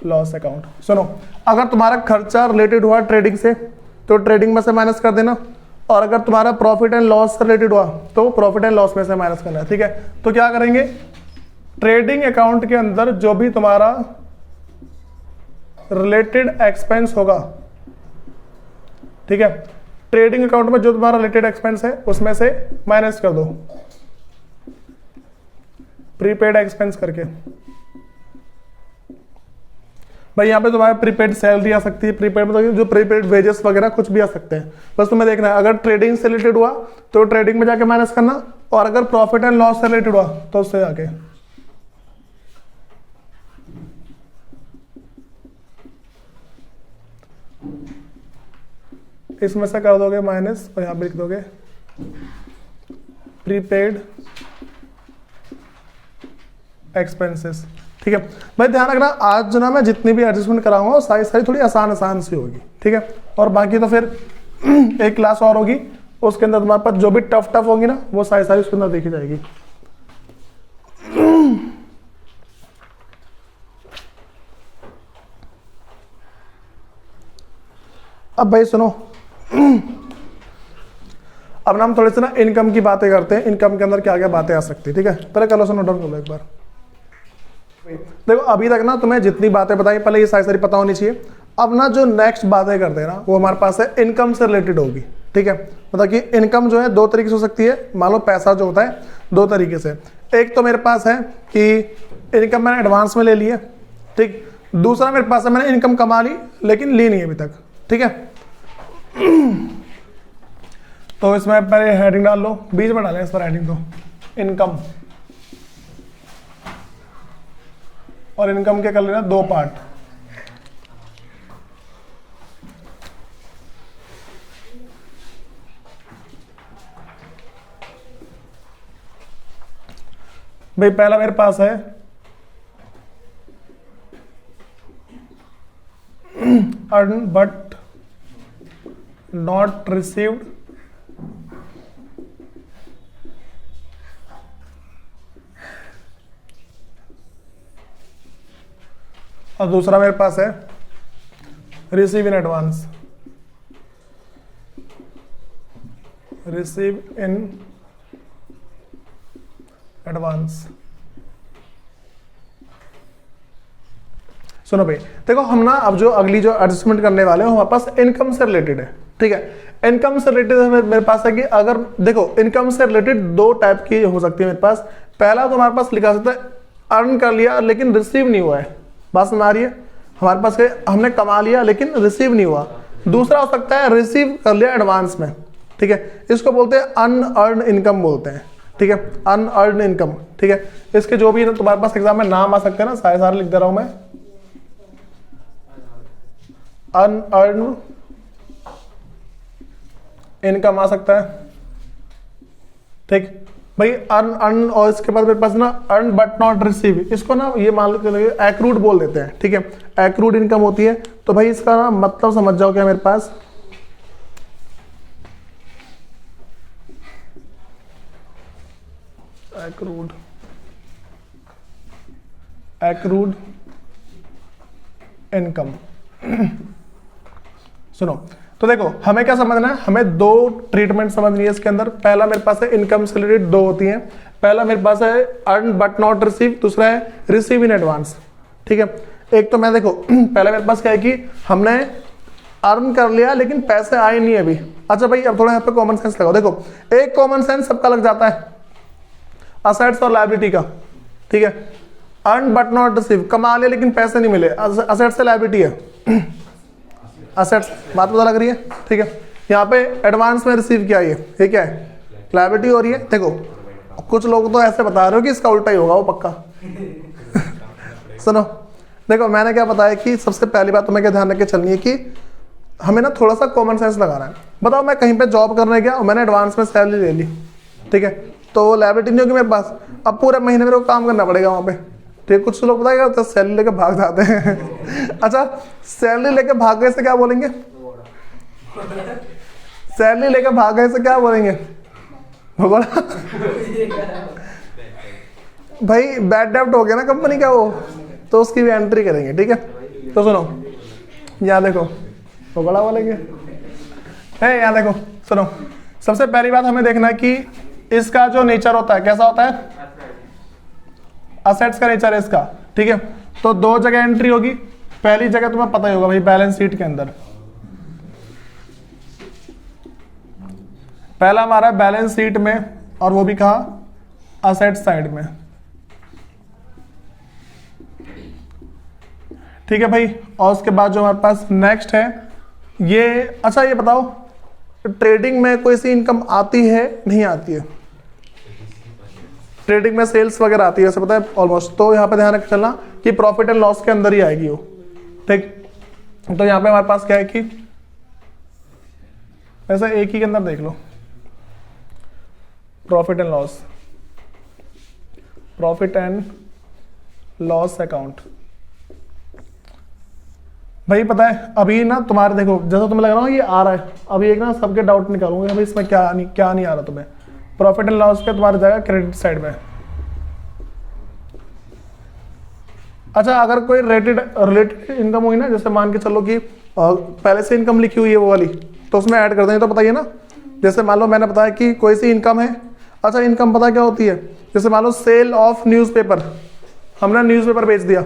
लॉस अकाउंट। सुनो, अगर तुम्हारा खर्चा रिलेटेड हुआ ट्रेडिंग से तो ट्रेडिंग में से माइनस कर देना, और अगर तुम्हारा प्रॉफिट एंड लॉस से रिलेटेड हुआ तो प्रॉफिट एंड लॉस में से माइनस करना है, ठीक है। तो क्या करेंगे, ट्रेडिंग अकाउंट के अंदर जो भी तुम्हारा रिलेटेड एक्सपेंस होगा, ठीक है, ट्रेडिंग अकाउंट में जो तुम्हारा रिलेटेड एक्सपेंस है उसमें से माइनस कर दो प्रीपेड एक्सपेंस करके। भाई यहाँ पे तुम्हारे प्रीपेड सैलरी आ सकती है, प्रीपेड मतलब जो प्रीपेड वेजेस वगैरह कुछ भी आ सकते हैं, बस तुम्हें देखना है अगर ट्रेडिंग से रिलेटेड हुआ तो ट्रेडिंग में जाके माइनस करना, और अगर प्रॉफिट एंड लॉस से रिलेटेड हुआ तो उससे जाके। इसमें से कर दोगे माइनस, और यहां पे लिख दोगे प्रीपेड एक्सपेंसेस, ठीक है। भाई ध्यान रखना, आज जो ना मैं जितनी भी एडजस्टमेंट कराऊंगा वो सारी थोड़ी आसान सी होगी, ठीक है। और बाकी तो फिर एक क्लास और होगी, उसके अंदर तुम्हारे पास जो भी टफ होगी ना वो सारी उसके अंदर देखी जाएगी। अब भाई सुनो, अब ना हम थोड़े से ना इनकम की बातें करते हैं, इनकम के अंदर क्या क्या बातें आ सकती है, ठीक है। पहले कलो से नोट डाउन कर लो एक बार। देखो अभी तक ना तुम्हें जितनी बातें बताई पहले ये सारी पता होनी चाहिए। अब ना जो नेक्स्ट बातें करते हैं ना वो हमारे पास है इनकम से रिलेटेड होगी, ठीक है। मतलब कि इनकम जो है दो तरीके से हो सकती है, मान लो पैसा जो होता है दो तरीके से, एक तो मेरे पास है कि इनकम मैंने एडवांस में ले ली है, ठीक। दूसरा मेरे पास है मैंने इनकम कमा ली लेकिन ली नहीं अभी तक, ठीक है। तो इसमें पहले हेडिंग डाल लो, बीच में डालें इस पर हेडिंग, तो इनकम, और इनकम के कर लेना दो पार्ट, भाई पहला मेरे पास है अर्न बट नॉट रिसीव्ड, और दूसरा मेरे पास है receive in advance, receive in advance. सुनो भाई, देखो हम ना अब जो अगली जो एडजस्टमेंट करने वाले हैं हमारे पास इनकम से रिलेटेड है, ठीक है। इनकम से रिलेटेड मेरे पास है कि अगर देखो इनकम से रिलेटेड दो टाइप की हो सकती है मेरे पास। पहला तो हमारे पास लिखा सकता है अर्न कर लिया लेकिन रिसीव नहीं हुआ है, बात समझ आ रही है, हमारे पास हमने कमा लिया लेकिन रिसीव नहीं हुआ। दूसरा हो सकता है रिसीव कर लिया एडवांस में, ठीक है, इसको बोलते हैं अनअर्न इनकम बोलते हैं, ठीक है, अनअर्न इनकम, ठीक है। इसके जो भी तुम्हारे पास एग्जाम में नाम आ सकते हैं ना, सारे लिख दे रहा हूं मैं। अनअर्न इनकम आ सकता है, ठीक भाई, अर्न और इसके बाद मेरे पास ना अर्न बट नॉट रिसीव, इसको ना ये मान लो एक्रूड बोल देते हैं, ठीक है, एक्रूड इनकम होती है। तो भाई इसका ना मतलब समझ जाओ क्या मेरे पास, एक्रूड इनकम। सुनो, तो देखो हमें क्या समझना है, हमें दो ट्रीटमेंट समझनी है इसके अंदर। पहला मेरे पास है इनकम से रिलेटेड दो होती हैं, पहला मेरे पास है अर्न बट नॉट रिसीव, दूसरा है रिसीव इन एडवांस, ठीक है। एक तो मैं देखो पहला मेरे पास क्या है कि हमने अर्न कर लिया लेकिन पैसे आए नहीं अभी। अच्छा भाई अब थोड़ा यहाँ पे कॉमन सेंस लगाओ, देखो एक कॉमन सेंस सबका लग जाता है असेट्स और लायबिलिटी का, ठीक है। अर्न बट नॉट रिसीव, कमा लिया लेकिन पैसे नहीं मिले, असेट्स से लायबिलिटी है, असेट्स, बात पता लग रही है, ठीक है। यहाँ पे एडवांस में रिसीव किया, ये क्या है, लायबिलिटी हो रही है। देखो कुछ लोग तो ऐसे बता रहे हो कि इसका उल्टा ही होगा वो पक्का सुनो, देखो मैंने क्या बताया कि सबसे पहली बात तुम्हें क्या ध्यान रख के चलनी है कि हमें ना थोड़ा सा कॉमन सेंस लगाना है। बताओ मैं कहीं पे जॉब करने गया और मैंने एडवांस में सैलरी ले ली, ठीक है, तो लायबिलिटी नहीं होगी मेरे पास, अब पूरे महीने मेरे को काम करना पड़ेगा वहाँ पे, ठीक है। कुछ लोग पता है क्या सैलरी लेके भाग जाते हैं अच्छा सैलरी लेके भागने से क्या बोलेंगे, सैलरी लेके भागने से क्या बोलेंगे भगोड़ा भाई बैड डेब्ट हो गया ना कंपनी का वो, तो उसकी भी एंट्री करेंगे, ठीक है। तो सुनो यहाँ देखो भगोड़ा बोलेंगे, है यहाँ देखो सुनो, सबसे पहली बात हमें देखना है कि इसका जो नेचर होता है कैसा होता है, असेट्स का नेचर है इसका, ठीक है। तो दो जगह एंट्री होगी, पहली जगह तुम्हें पता ही होगा भाई बैलेंस शीट के अंदर, पहला हमारा बैलेंस शीट में और वो भी कहा असेट्स साइड में, ठीक है भाई। और उसके बाद जो हमारे पास नेक्स्ट है ये, अच्छा ये बताओ ट्रेडिंग में कोई सी इनकम आती है नहीं आती है, ट्रेडिंग में सेल्स वगैरह आती है, ऐसे पता है ऑलमोस्ट, तो यहाँ पे ध्यान रख चलना कि प्रॉफिट एंड लॉस के अंदर ही आएगी वो, ठीक। तो यहाँ पे हमारे पास क्या है कि ऐसा एक ही के अंदर देख लो, profit and loss, profit and loss account. भाई पता है अभी ना तुम्हारे देखो जैसा तुम्हें लग रहा है ये आ रहा है, अभी एक ना सबके डाउट निकालूंगा भाई इसमें क्या नहीं आ रहा तुम्हें। प्रॉफिट एंड लॉस के तुम्हारे जाएगा क्रेडिट साइड में। अच्छा अगर कोई रिलेटेड इनकम हुई ना, जैसे मान के चलो कि पहले से इनकम लिखी हुई है वो वाली, तो उसमें ऐड कर देंगे, तो बताइए ना। जैसे मान लो मैंने बताया कि कोई सी इनकम है, अच्छा इनकम पता क्या होती है, जैसे मान लो सेल ऑफ न्यूज़पेपर, हमने न्यूज़पेपर बेच दिया,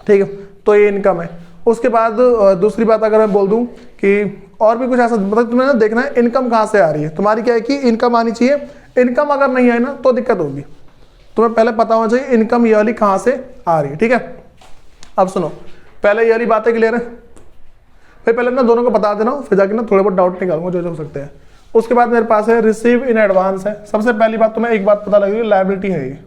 ठीक है, तो ये इनकम है। उसके बाद दूसरी बात अगर मैं बोल दूं कि और भी कुछ ऐसा, मतलब तुम्हें ना देखना है इनकम कहाँ से आ रही है, तुम्हारी क्या है कि इनकम आनी चाहिए, इनकम अगर नहीं आई ना तो दिक्कत होगी, तुम्हें पहले पता होना चाहिए इनकम ये वाली कहाँ से आ रही है, ठीक है। अब सुनो पहले ये वाली बातें क्लियर है भाई, पहले ना दोनों को बता देना, फिर जाके ना थोड़े बहुत डाउट निकालूंगा जो हो सकते हैं। उसके बाद मेरे पास है रिसीव इन एडवांस है। सबसे पहली बात तुम्हें एक बात पता लगेगी, लायबिलिटी है ये,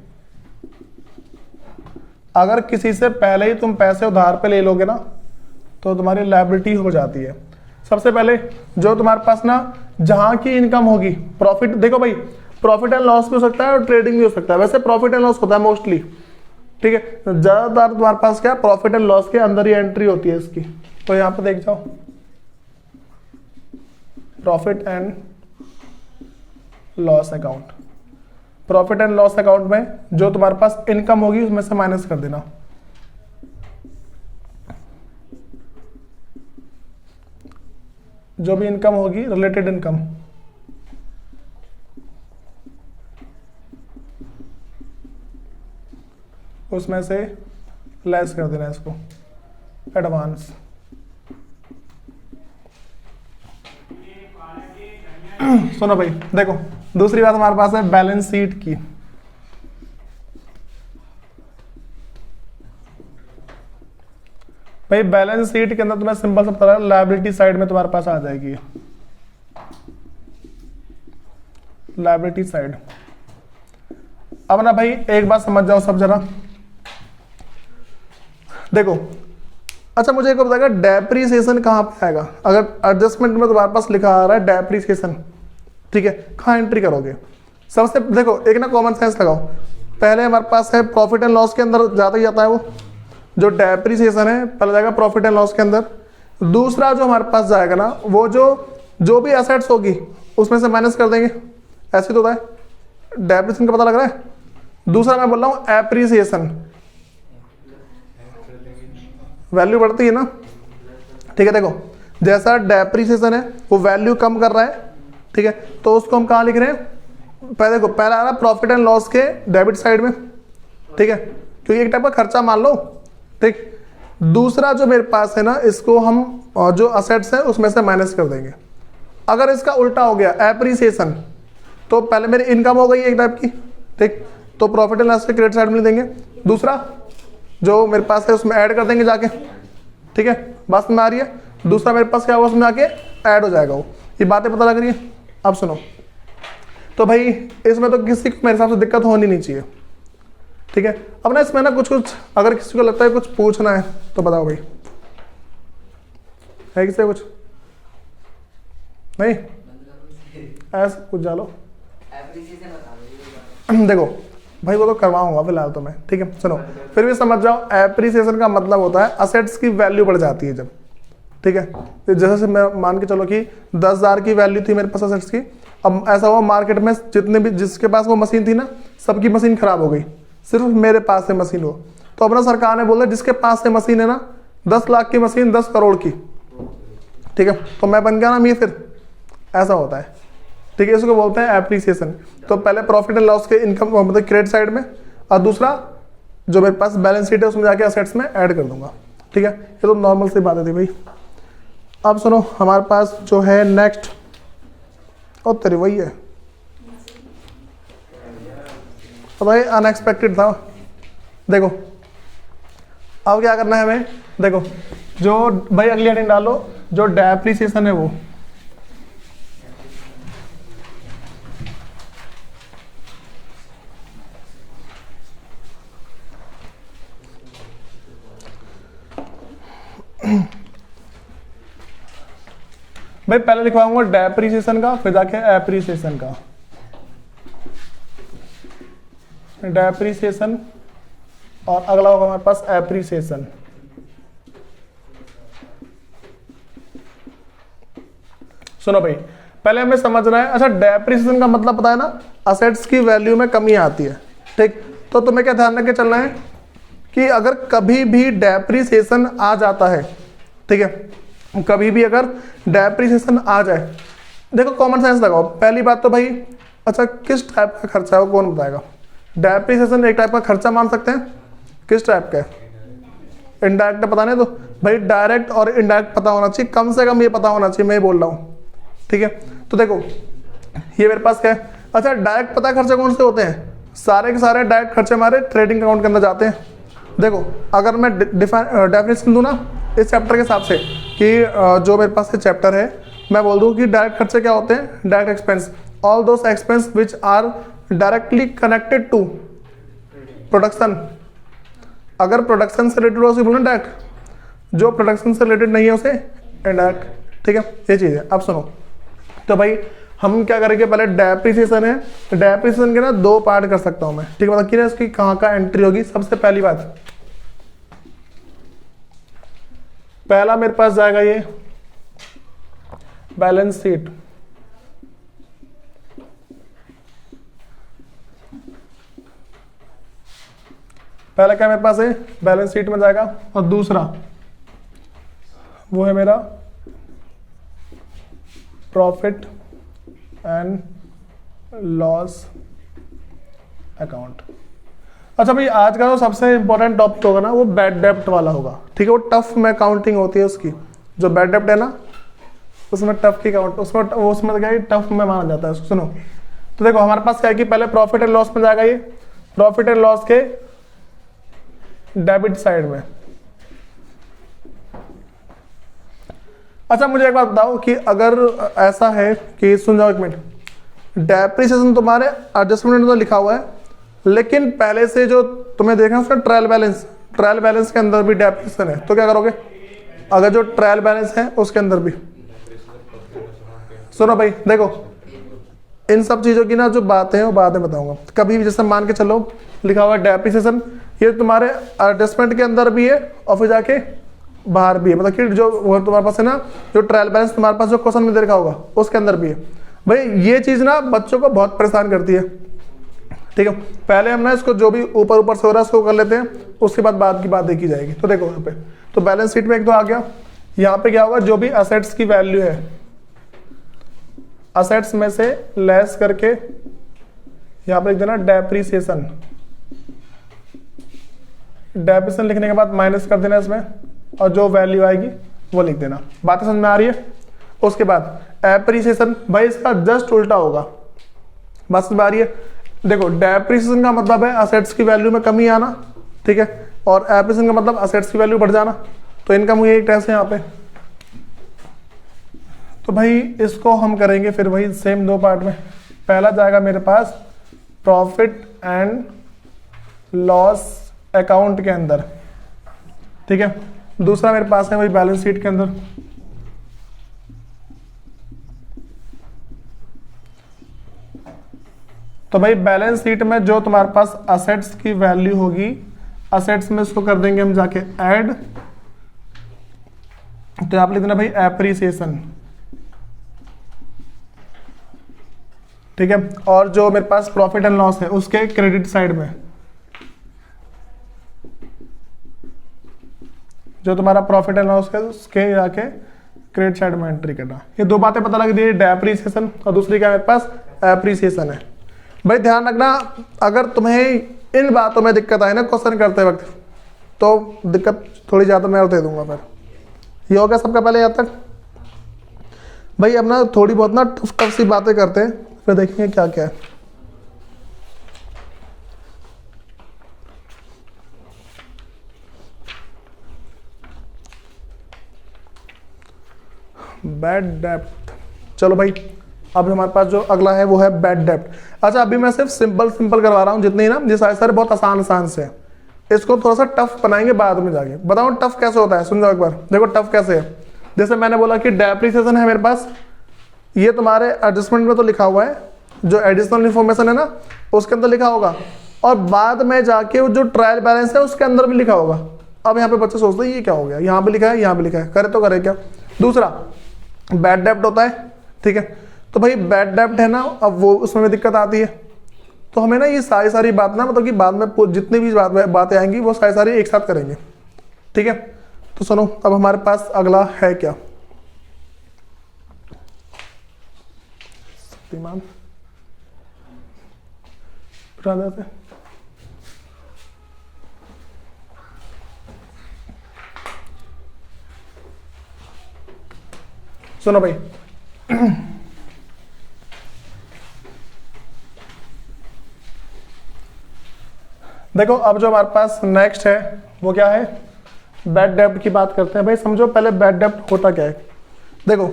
अगर किसी से पहले ही तुम पैसे उधार पे ले लोगे ना तो तुम्हारी लायबिलिटी हो जाती है। सबसे पहले जो तुम्हारे पास ना जहां की इनकम होगी, प्रॉफिट, देखो भाई प्रॉफिट एंड लॉस भी हो सकता है और ट्रेडिंग भी हो सकता है, वैसे प्रॉफिट एंड लॉस होता है मोस्टली, ठीक है। ज्यादातर तुम्हारे पास क्या प्रॉफिट एंड लॉस के अंदर ही एंट्री होती है इसकी, तो यहां पे देख जाओ profit and loss account, profit and loss account में जो तुम्हारे पास इनकम होगी उसमें से माइनस कर देना, जो भी इनकम होगी रिलेटेड इनकम, उसमें से लेस कर देना इसको। एडवांस। सुनो भाई, देखो दूसरी बात हमारे पास है बैलेंस शीट की। भाई बैलेंस शीट के अंदर तुम्हें सिंपल सा पता लगा, लायबिलिटी साइड में तुम्हारे पास आ जाएगी लायबिलिटी साइड। अब ना भाई एक बात समझ जाओ सब जरा, देखो अच्छा मुझे एक बताएगा डेप्रीसिएशन कहाँ पे आएगा? अगर एडजस्टमेंट में तुम्हारे पास लिखा आ रहा है डेप्रीसिएशन, ठीक है, कहाँ एंट्री करोगे? सबसे देखो एक ना कॉमन सेंस लगाओ, पहले हमारे पास है प्रॉफिट एंड लॉस के अंदर जाता ही जाता है वो जो डेप्रीसिएशन है, पहले जाएगा प्रॉफिट एंड लॉस के अंदर। दूसरा जो हमारे पास जाएगा ना वो जो भी एसेट्स होगी उसमें से माइनस कर देंगे, ऐसे तो होता है। डेप्रीसिएशन का पता लग रहा है। दूसरा मैं बोल रहा हूँ एप्रिसिएशन, वैल्यू बढ़ती है ना, ठीक है। देखो जैसा डेप्रीसिएशन है वो वैल्यू कम कर रहा है, ठीक है, तो उसको हम कहाँ लिख रहे हैं? पहले देखो पहला आ रहा प्रॉफिट एंड लॉस के डेबिट साइड में, ठीक है, क्योंकि एक टाइप का खर्चा मान लो, ठीक। दूसरा जो मेरे पास है ना इसको हम जो असेट्स है उसमें से माइनस कर देंगे। अगर इसका उल्टा हो गया एप्रिसिएशन, तो पहले मेरी इनकम हो गई एक टाइप की, ठीक, तो प्रॉफिट एंड लॉस के क्रेडिट साइड में देंगे। दूसरा जो मेरे पास है उसमें ऐड कर देंगे जाके, ठीक है, बात में आ रही है। दूसरा मेरे पास क्या होगा उसमें आके ऐड हो जाएगा वो। ये बातें पता लग रही है? अब सुनो, तो भाई इसमें तो किसी को मेरे हिसाब से दिक्कत होनी नहीं चाहिए, ठीक है। अब ना इसमें ना कुछ अगर किसी को लगता है कुछ पूछना है तो बताओ भाई, है किसी कुछ? नहीं ऐसे कुछ जालो। देखो भाई वो तो करवाऊंगा फिलहाल तो मैं, ठीक है। सुनो फिर भी समझ जाओ, एप्रिसिएशन का मतलब होता है असेट्स की वैल्यू बढ़ जाती है जब, ठीक है। तो जैसे मैं मान के चलो कि 10,000 की वैल्यू थी मेरे पास असेट्स की, अब ऐसा हुआ मार्केट में जितने भी जिसके पास वो मशीन थी ना सबकी मशीन खराब हो गई, सिर्फ मेरे पास से मशीन हो, तो अपना सरकार ने बोला जिसके पास से मशीन है ना 10 लाख की मशीन 10 करोड़ की, ठीक है, तो मैं बन गया ना अमीर, फिर ऐसा होता है, ठीक है। इसको बोलते हैं एप्रिसिएशन। तो पहले प्रॉफिट एंड लॉस के इनकम मतलब क्रेडिट साइड में, और दूसरा जो मेरे पास बैलेंस शीट है उसमें जाके असेट्स में ऐड कर दूंगा, ठीक है। ये तो नॉर्मल सी बात थी भाई। अब सुनो हमारे पास जो है नेक्स्ट, और तेरी वही है तो भाई अनएक्सपेक्टेड था। देखो अब क्या करना है हमें, देखो जो भाई अगली हेडिंग डालो, जो डेप्रिसिएशन है वो भाई पहले लिखवाऊंगा डेप्रिसिएशन का, फिर जाके एप्रिसिएशन का। डेप्रिसिएशन और अगला होगा हमारे पास एप्रिसिएशन। सुनो भाई पहले हमें समझना है, अच्छा डेप्रिसिएशन का मतलब पता है ना, असेट्स की वैल्यू में कमी आती है, ठीक। तो तुम्हें क्या ध्यान रख के चलना है कि अगर कभी भी डेप्रिसिएशन आ जाता है, ठीक है, कभी भी अगर डेप्रिसिएशन आ जाए, देखो कॉमन सेंस लगाओ। पहली बात तो भाई अच्छा किस टाइप का खर्चा है वो कौन बताएगा? डेप्रिसिएशन एक टाइप का खर्चा मान सकते हैं, किस टाइप का है? इनडायरेक्ट पता नहीं, तो भाई डायरेक्ट और इनडायरेक्ट पता होना चाहिए, कम से कम ये पता होना चाहिए, मैं ये बोल रहा हूँ, ठीक है। तो देखो ये मेरे पास क्या है, अच्छा डायरेक्ट पता खर्चे कौन से होते हैं? सारे के सारे डायरेक्ट खर्चे हमारे ट्रेडिंग अकाउंट के अंदर जाते हैं। देखो अगर मैं डेफिनेशन दूँ ना इस चैप्टर के हिसाब से कि जो मेरे पास ये चैप्टर है, मैं बोल दूँ कि डायरेक्ट खर्चे क्या होते हैं? Direct expense, all those expense which are directly connected to production. अगर प्रोडक्शन से रिलेटेड हो उसे बोलना डायरेक्ट, जो प्रोडक्शन से रिलेटेड नहीं है उसे इनडायरेक्ट, ठीक है, ये चीज़ है। अब सुनो तो भाई हम क्या करेंगे, पहले डेप्रिसिएशन है, डेप्रिसिएशन के ना दो पार्ट कर सकता हूं मैं, ठीक है। बताइए इसकी कहाँ का एंट्री होगी। सबसे पहली बात, पहला मेरे पास जाएगा ये बैलेंस शीट, पहला क्या मेरे पास है बैलेंस शीट में जाएगा, और दूसरा वो है मेरा प्रॉफिट एंड लॉस अकाउंट। अच्छा भाई, आज का जो सबसे इंपॉर्टेंट टॉपिक होगा ना वो बैड डेप्ट वाला होगा, ठीक है। वो टफ में काउंटिंग होती है उसकी, जो बैड डेप्ट है ना उसमें टफ की काउंट, उसमें क्या है, टफ में माना जाता है। सुनो तो देखो हमारे पास क्या है कि पहले प्रॉफिट एंड लॉस में जाएगा, ये प्रॉफिट एंड लॉस के डेबिट साइड में। अच्छा मुझे एक बात बताओ कि अगर ऐसा है कि, सुन जाओ एक मिनट, डेप्रिसिएशन तुम्हारे एडजस्टमेंट में तो लिखा हुआ है, लेकिन पहले से जो तुम्हें देखना उसका ट्रायल बैलेंस के अंदर भी डेप्रिसिएशन है, तो क्या करोगे? अगर जो ट्रायल बैलेंस है उसके अंदर भी, सुनो भाई देखो इन सब चीजों की ना जो बातें हैं वो बाद में बताऊंगा। कभी भी जैसे मान के चलो लिखा हुआ है डेप्रिसिएशन, ये तुम्हारे एडजस्टमेंट के अंदर भी है और फिर जाके बाहर भी है, मतलब कि जो तुम्हारे पास है ना, जो ट्रायल बैलेंस तुम्हारे पास जो क्वेश्चन में दे रखा होगा उसके अंदर भी है। भाई ये चीज ना बच्चों को बहुत परेशान करती है, ठीक है। पहले हम ना इसको जो भी ऊपर ऊपर से हो रहा है उसको कर लेते हैं, उसके बाद की बात देखी जाएगी। तो देखो यहाँ पे तो बैलेंस शीट में एक तो आ गया, यहाँ पे क्या होगा, जो भी असेट्स की वैल्यू है असेट्स में से लेस करके यहाँ पे लिख देना डेप्रिसिएशन लिखने के बाद माइनस कर देना इसमें, और जो वैल्यू आएगी वो लिख देना। बात समझ में आ रही है? उसके बाद एप्रिसिएशन, भाई इसका जस्ट उल्टा होगा। बात समझ में आ रही है? देखो डेप्रिसिएशन का मतलब है असेट्स की वैल्यू में कमी आना, ठीक है, और एप्रिसिएशन का मतलब असेट्स की वैल्यू बढ़ जाना। तो इनका मुझे एक टेस्ट है यहाँ पे, तो भाई इसको हम करेंगे फिर वही सेम दो पार्ट में। पहला जाएगा मेरे पास प्रॉफिट एंड लॉस अकाउंट के अंदर, ठीक है। दूसरा मेरे पास है वही बैलेंस शीट के अंदर। तो भाई बैलेंस शीट में जो तुम्हारे पास असेट्स की वैल्यू होगी, असेट्स में इसको कर देंगे हम जाके ऐड, तो आप लिख देना भाई एप्रिसिएशन, ठीक है। और जो मेरे पास प्रॉफिट एंड लॉस है उसके क्रेडिट साइड में, जो तुम्हारा प्रॉफिट एंड लॉस है उसके जाके क्रेडिट साइड में एंट्री करना। ये दो बातें पता लग रही, डेप्रिसिएशन और दूसरी क्या मेरे पास एप्रिसिएशन है। भाई ध्यान रखना, अगर तुम्हें इन बातों में दिक्कत आए ना क्वेश्चन करते वक्त, तो दिक्कत थोड़ी ज़्यादा मैं और दे दूंगा। फिर ये हो गया सबका पहले यहाँ तक। भाई अब ना थोड़ी बहुत ना टफ सी बातें करते हैं, फिर देखेंगे क्या क्या है। बैड डेप्ट, चलो भाई अब हमारे पास जो अगला है वो है बैड डेप्ट। अच्छा अभी मैं सिर्फ सिंपल करवा रहा हूँ जितने ही ना, ये सारे बहुत आसान से है, इसको थोड़ा सा टफ बनाएंगे बाद में जाके। बताओ टफ कैसे होता है, सुन जाओ एक बार। देखो टफ कैसे है, जैसे मैंने बोला कि डेप्रिसिएशन है मेरे पास, ये तुम्हारे एडजस्टमेंट में तो लिखा हुआ है, जो एडिशनल इन्फॉर्मेशन है ना उसके अंदर लिखा होगा, और बाद में जाके जो ट्रायल बैलेंस है उसके अंदर भी लिखा होगा। अब यहाँ पे बच्चे सोचते हैं ये क्या हो गया, यहाँ पे लिखा है यहाँ पे लिखा है, करे तो करे क्या। दूसरा बैड डेप्ट होता है, ठीक है। तो भाई बैड डेप्ट है ना, अब वो उसमें भी दिक्कत आती है, तो हमें ना ये सारी बात ना, मतलब कि बाद में जितनी भी बातें आएंगी वो सारी एक साथ करेंगे, ठीक है। तो सुनो अब हमारे पास अगला है क्या, शक्तिमान जाते। सुनो भाई देखो अब जो हमारे पास नेक्स्ट है वो क्या है, बैड डेप्ट की बात करते हैं। भाई समझो पहले बैड डेप्ट होता क्या है। देखो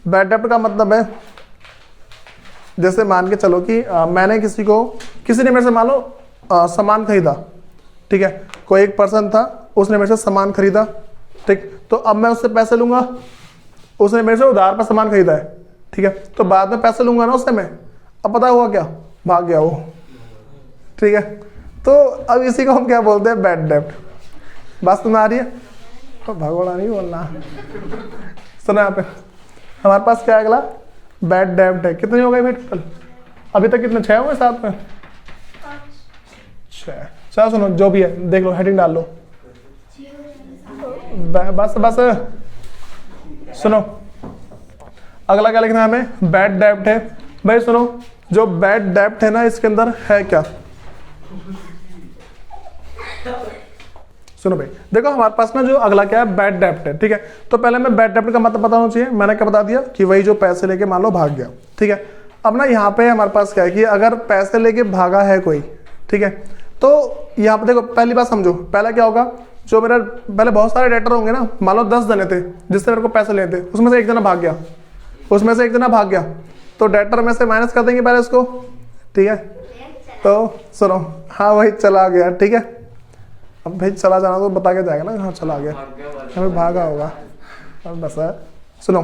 बैड डेप्ट का मतलब है, जैसे मान के चलो कि मैंने किसी ने मेरे से मान लो सामान खरीदा, ठीक है। कोई एक पर्सन था, उसने मेरे से सामान खरीदा, ठीक। तो अब मैं उससे पैसे लूंगा, उसने मेरे से उधार पर सामान खरीदा है, ठीक है। तो बाद में पैसे लूंगा ना उससे मैं, अब पता हुआ क्या, भाग गया वो, ठीक है। तो अब इसी को हम क्या बोलते हैं, बैड डेप्ट। बात सुन आ रही है, तो भगोड़ा नहीं बोलना। सुनो यहाँ पे हमारे पास क्या है अगला, बैड डेप्ट है। कितनी हो गई भाई टोटल अभी तक, कितने 6 हुए साथ में 6। चलो सुनो जो भी है देख लो, हेडिंग डाल लो, बस सुनो अगला क्या लिखना है हमें, बैड डेप्ट है। भाई सुनो जो बैड डेप्ट है ना इसके अंदर है क्या, सुनो भाई, देखो हमारे पास ना जो अगला क्या है, बैड डेप्ट है, ठीक है। तो पहले मैं बैड डेप्ट का मतलब बताना चाहिए, मैंने क्या बता दिया कि वही जो पैसे लेके मान लो भाग गया, ठीक है। अब ना यहाँ पे हमारे पास क्या है कि अगर पैसे लेके भागा है कोई, ठीक है, तो यहाँ पे देखो पहली बात समझो, पहला क्या होगा, जो मेरा पहले बहुत सारे डेटर होंगे ना, मान लो 10 जने थे जिससे मेरे को पैसे लेते, उसमें से एक जना भाग गया, उसमें से एक जना भाग गया, तो डेटर में से माइनस कर देंगे पहले उसको, ठीक है। तो सुनो, हाँ भाई चला गया, ठीक है। अब भाई चला जाना तो बता के जाएगा ना, हाँ चला गया, हमें भागा होगा, अब बस है। सुनो,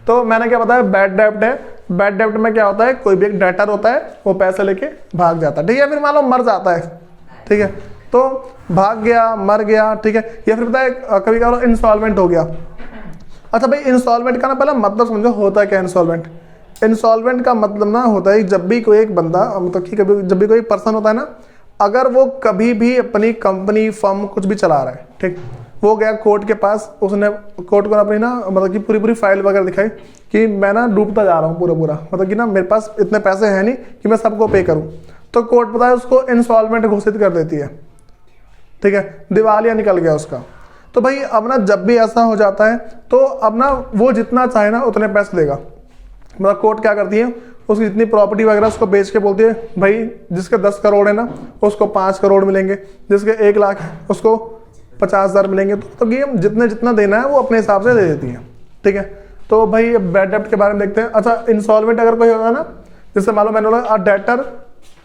तो मैंने क्या बताया, बैड डेप्ट है। बैड डेप्ट में क्या होता है, कोई भी एक डेटर होता है वो पैसे लेके भाग जाता है, ठीक है, फिर मान लो मर जाता है, ठीक है, तो भाग गया, मर गया, ठीक है, या फिर पता है कभी कभार इंस्टॉलमेंट हो गया। अच्छा भाई, इंस्टॉलमेंट का ना पहले मतलब समझो, होता है क्या इंस्टॉलमेंट। इंस्टॉलमेंट का मतलब ना होता है जब भी कोई एक बंदा, मतलब कि कभी जब भी कोई पर्सन होता है ना, अगर वो कभी भी अपनी कंपनी फर्म कुछ भी चला रहा है, ठीक, वो गया कोर्ट के पास, उसने कोर्ट को अपनी ना मतलब कि पूरी पूरी फाइल वगैरह दिखाई कि मैं ना डूबता जा रहा हूँ पूरा पूरा, मतलब कि ना मेरे पास इतने पैसे हैं नहीं कि मैं सबको पे करूँ, तो कोर्ट पता है उसको इंस्टॉलमेंट घोषित कर देती है, ठीक है, दिवालिया निकल गया उसका। तो भाई अब ना जब भी ऐसा हो जाता है तो अब ना वो जितना चाहे ना उतने पैसे देगा, मतलब कोर्ट क्या करती है, उसकी जितनी प्रॉपर्टी वगैरह उसको बेच के बोलती है भाई जिसके 10 करोड़ है ना उसको 5 करोड़ मिलेंगे, जिसके 1 लाख है उसको 50,000 मिलेंगे, तो ये जितने जितना देना है वो अपने हिसाब से दे देती है, ठीक है। तो भाई बैड डेप्ट के बारे में देखते हैं। अच्छा, इंस्टॉलमेंट अगर कोई होगा ना, जैसे मान लो मैंने बोला डेटर